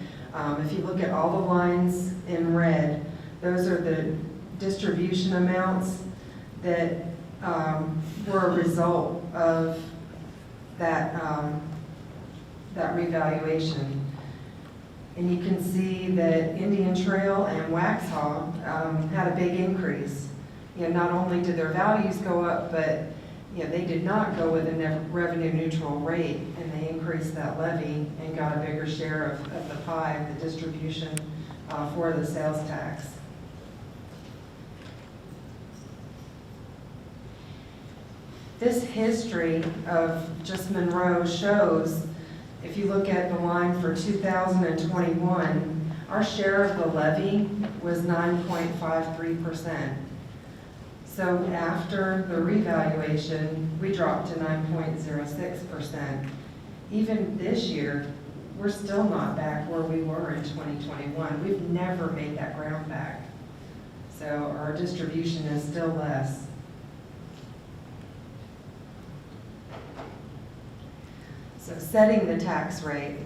If you look at all the lines in red, those are the distribution amounts that were a result of that, that revaluation. And you can see that Indian Trail and Waxhaw had a big increase. You know, not only did their values go up, but you know, they did not go with a revenue neutral rate, and they increased that levy and got a bigger share of the pie, of the distribution for the sales tax. This history of just Monroe shows, if you look at the line for 2021, our share of the levy was 9.53%. So after the revaluation, we dropped to 9.06%. Even this year, we're still not back where we were in 2021. We've never made that ground back. So our distribution is still less. So setting the tax rate.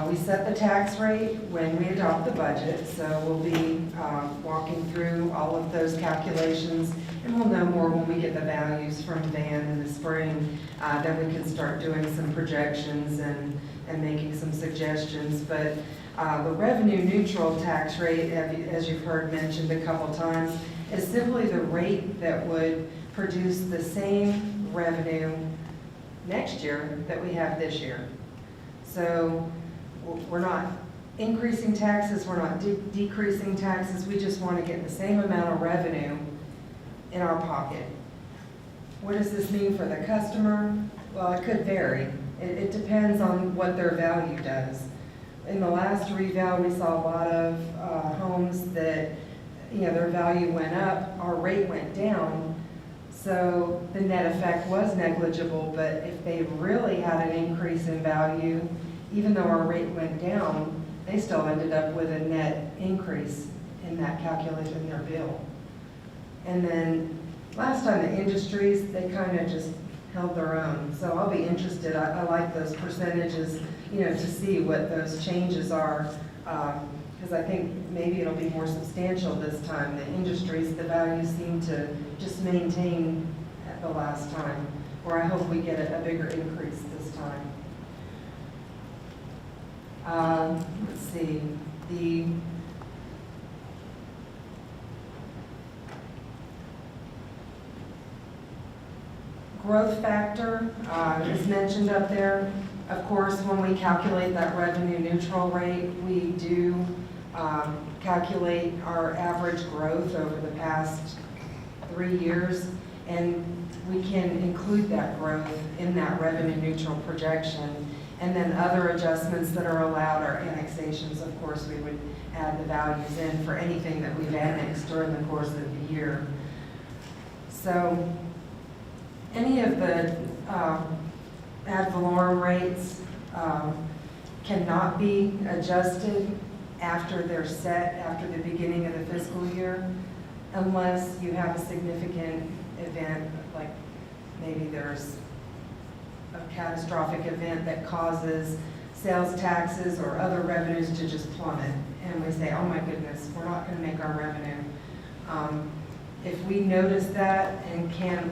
We set the tax rate when we adopt the budget, so we'll be walking through all of those calculations, and we'll know more when we get the values from Van in the spring. Then we can start doing some projections and making some suggestions. But the revenue neutral tax rate, as you've heard mentioned a couple times, is simply the rate that would produce the same revenue next year that we have this year. So we're not increasing taxes, we're not decreasing taxes, we just want to get the same amount of revenue in our pocket. What does this mean for the customer? Well, it could vary. It depends on what their value does. In the last reval, we saw a lot of homes that, you know, their value went up, our rate went down, so the net effect was negligible. But if they really had an increase in value, even though our rate went down, they still ended up with a net increase in that calculation in their bill. And then last time, the industries, they kind of just held their own. So I'll be interested, I like those percentages, you know, to see what those changes are, because I think maybe it'll be more substantial this time. The industries, the values seem to just maintain at the last time, or I hope we get a bigger increase this time. Let's see, the growth factor is mentioned up there. Of course, when we calculate that revenue neutral rate, we do calculate our average growth over the past 3 years, and we can include that growth in that revenue neutral projection. And then other adjustments that are allowed are annexations. Of course, we would add the values in for anything that we've annexed during the course of the year. So any of the ad valorem rates cannot be adjusted after they're set, after the beginning of the fiscal year, unless you have a significant event, like maybe there's a catastrophic event that causes sales taxes or other revenues to just plummet. And we say, oh my goodness, we're not going to make our revenue. If we notice that and can,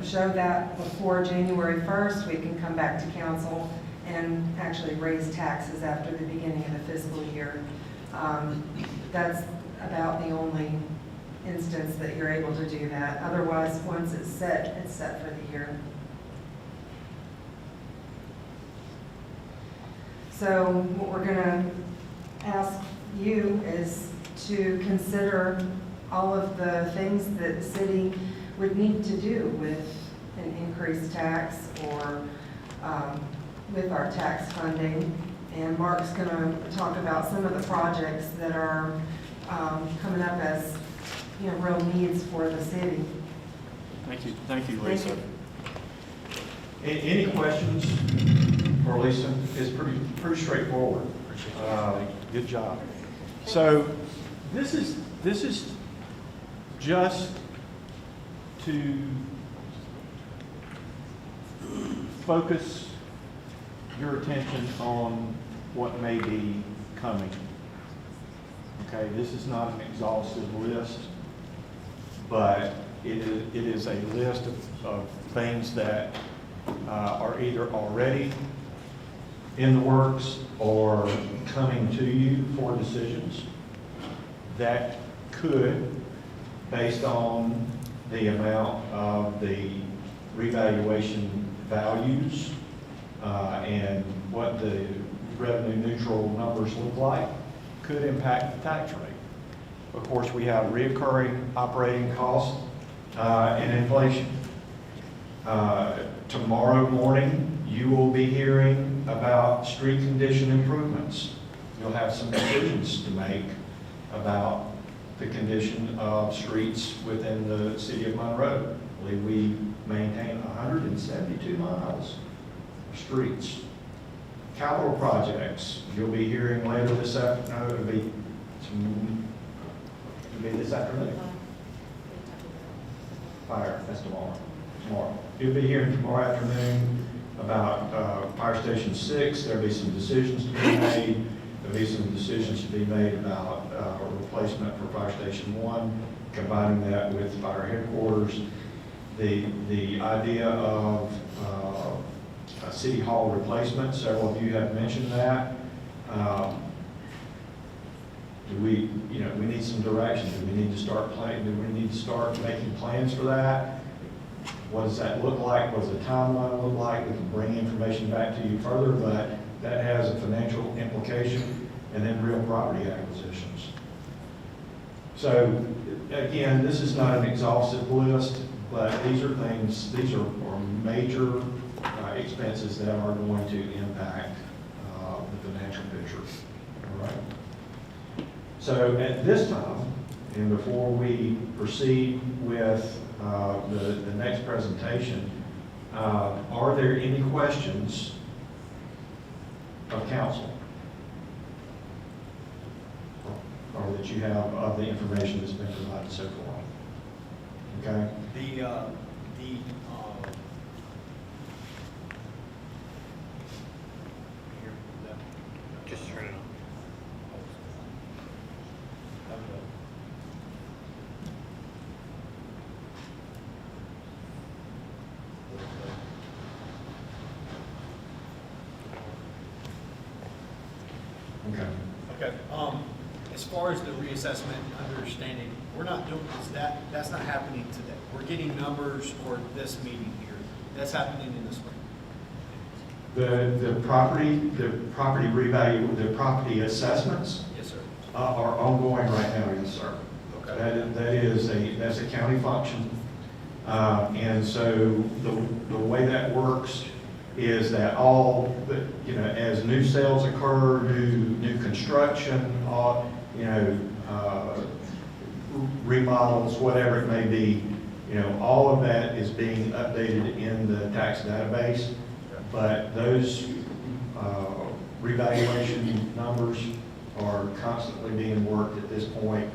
show that before January 1st, we can come back to council and actually raise taxes after the beginning of the fiscal year. That's about the only instance that you're able to do that. Otherwise, once it's set for the year. So what we're going to ask you is to consider all of the things that the city would need to do with an increased tax or with our tax funding. And Mark's going to talk about some of the projects that are coming up as real needs for the city. Thank you, Lisa. Any questions for Lisa? It's pretty straightforward. Good job. So this is just to focus your attention on what may be coming. Okay, this is not an exhaustive list, but it is a list of things that are either already in the works or coming to you for decisions that could, based on the amount of the revaluation values and what the revenue neutral numbers look like, could impact the tax rate. Of course, we have reoccurring operating costs and inflation. Tomorrow morning, you will be hearing about street condition improvements. You'll have some decisions to make about the condition of streets within the city of Monroe. I believe we maintain 172 miles of streets. Capital projects, you'll be hearing later this afternoon. It'll be this afternoon. Fire, that's tomorrow. You'll be hearing tomorrow afternoon about Fire Station 6. There'll be some decisions to be made. There'll be some decisions to be made about a replacement for Fire Station 1, combining that with fire headquarters. The idea of a City Hall replacement, several of you have mentioned that. We need some direction. Do we need to start planning? Do we need to start making plans for that? What does that look like? What does the timeline look like? We can bring information back to you further, but that has a financial implication, and then real property acquisitions. So again, this is not an exhaustive list, but these are major expenses that are going to impact the financial picture. All right. So at this time, and before we proceed with the next presentation, are there any questions of council? Or that you have of the information that's been provided so far? Okay? Just turn it on. Okay. Okay, as far as the reassessment and understanding, we're not doing, that's not happening today. We're getting numbers for this meeting here. That's happening in the spring. The property revalue, the property assessments Yes, sir. are ongoing right now, yes, sir. Okay. That's a county function. And so the way that works is that as new sales occur, new construction, remodels, whatever it may be, all of that is being updated in the tax database. But those revaluation numbers are constantly being worked at this point.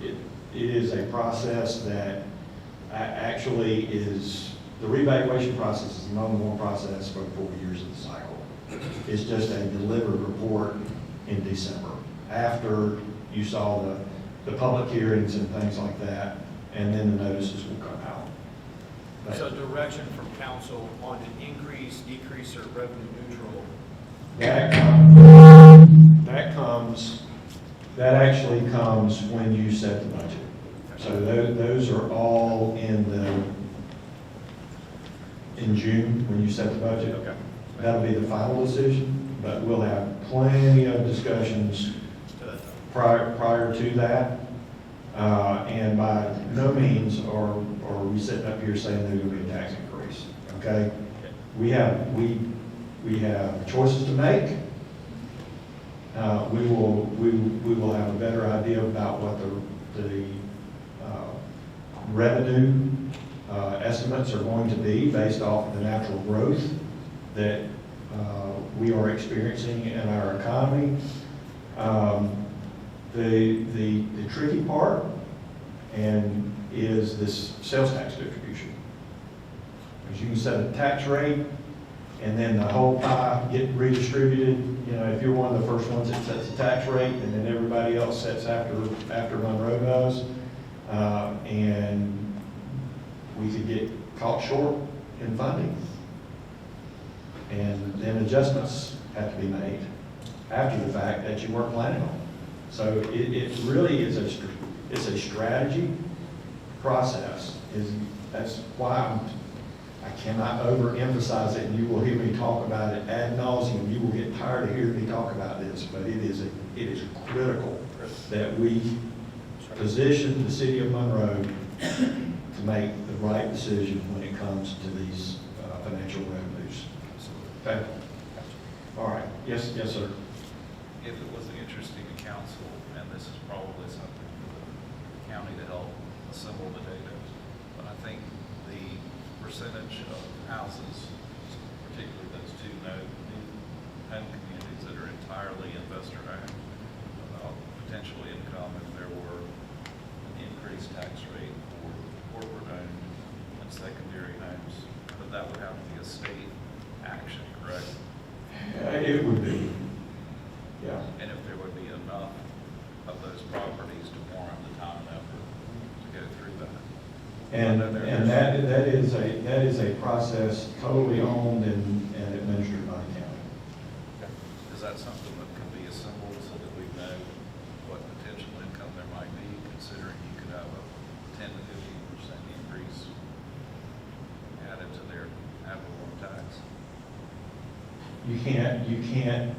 It is a process that actually is, the revaluation process is an ongoing process for the 4 years of the cycle. It's just a delivered report in December, after you saw the public hearings and things like that, and then the notices will come out. So direction from council on an increase, decrease, or revenue neutral. That actually comes when you set the budget. So those are all in June, when you set the budget. Okay. That'll be the final decision, but we'll have plenty of discussions prior to that. And by no means are we sitting up here saying there's going to be a tax increase, okay? We have choices to make. We will have a better idea about what the revenue estimates are going to be based off of the natural growth that we are experiencing in our economy. The tricky part is this sales tax distribution. Because you can set a tax rate and then the whole pie get redistributed. You know, if you're one of the first ones that sets the tax rate, and then everybody else sets after Monroe does, and we could get caught short in funding. And then adjustments have to be made after the fact that you weren't planning on. So it really is it's a strategy process. That's why I cannot overemphasize it, and you will hear me talk about it ad nauseum. You will get tired of hearing me talk about this, but it is critical that we position the city of Monroe to make the right decision when it comes to these financial revenues. Okay? All right. Yes, sir. If it was interesting to council, and this is probably something for the county to help assemble the data, but I think the percentage of houses, particularly those two new home communities that are entirely investor owned, about potential income if there were an increased tax rate for corporate owned and secondary homes, but that would have to be a state action, correct? It would be. Yeah. And if there would be enough of those properties to warrant the time and effort to go through that. And that is a process totally owned and administered by the county. Is that something that could be assembled so that we know what potential income there might be, considering you could have a 10 to 15% increase added to their ad valorem tax? You can't,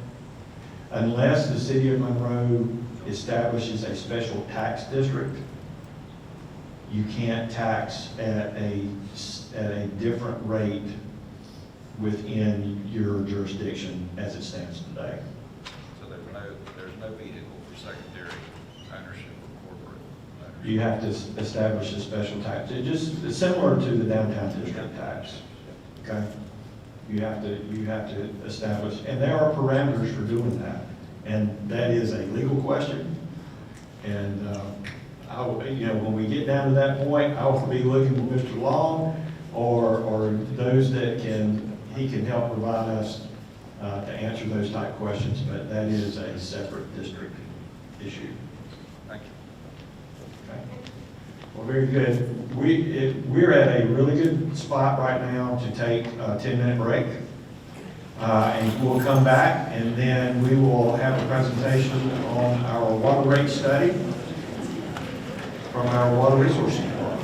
unless the city of Monroe establishes a special tax district, you can't tax at a different rate within your jurisdiction as it stands today. So there's no vehicle for secondary ownership or corporate ownership? You have to establish a special tax. It's similar to the downtown district tax, okay? You have to establish, and there are parameters for doing that. And that is a legal question. And, when we get down to that point, I will be looking with Mr. Long or those that he can help provide us to answer those type questions, but that is a separate district issue. Thank you. Okay. Well, very good. We're at a really good spot right now to take a 10-minute break. And we'll come back, and then we will have a presentation on our water rate study from our Water Resources Department.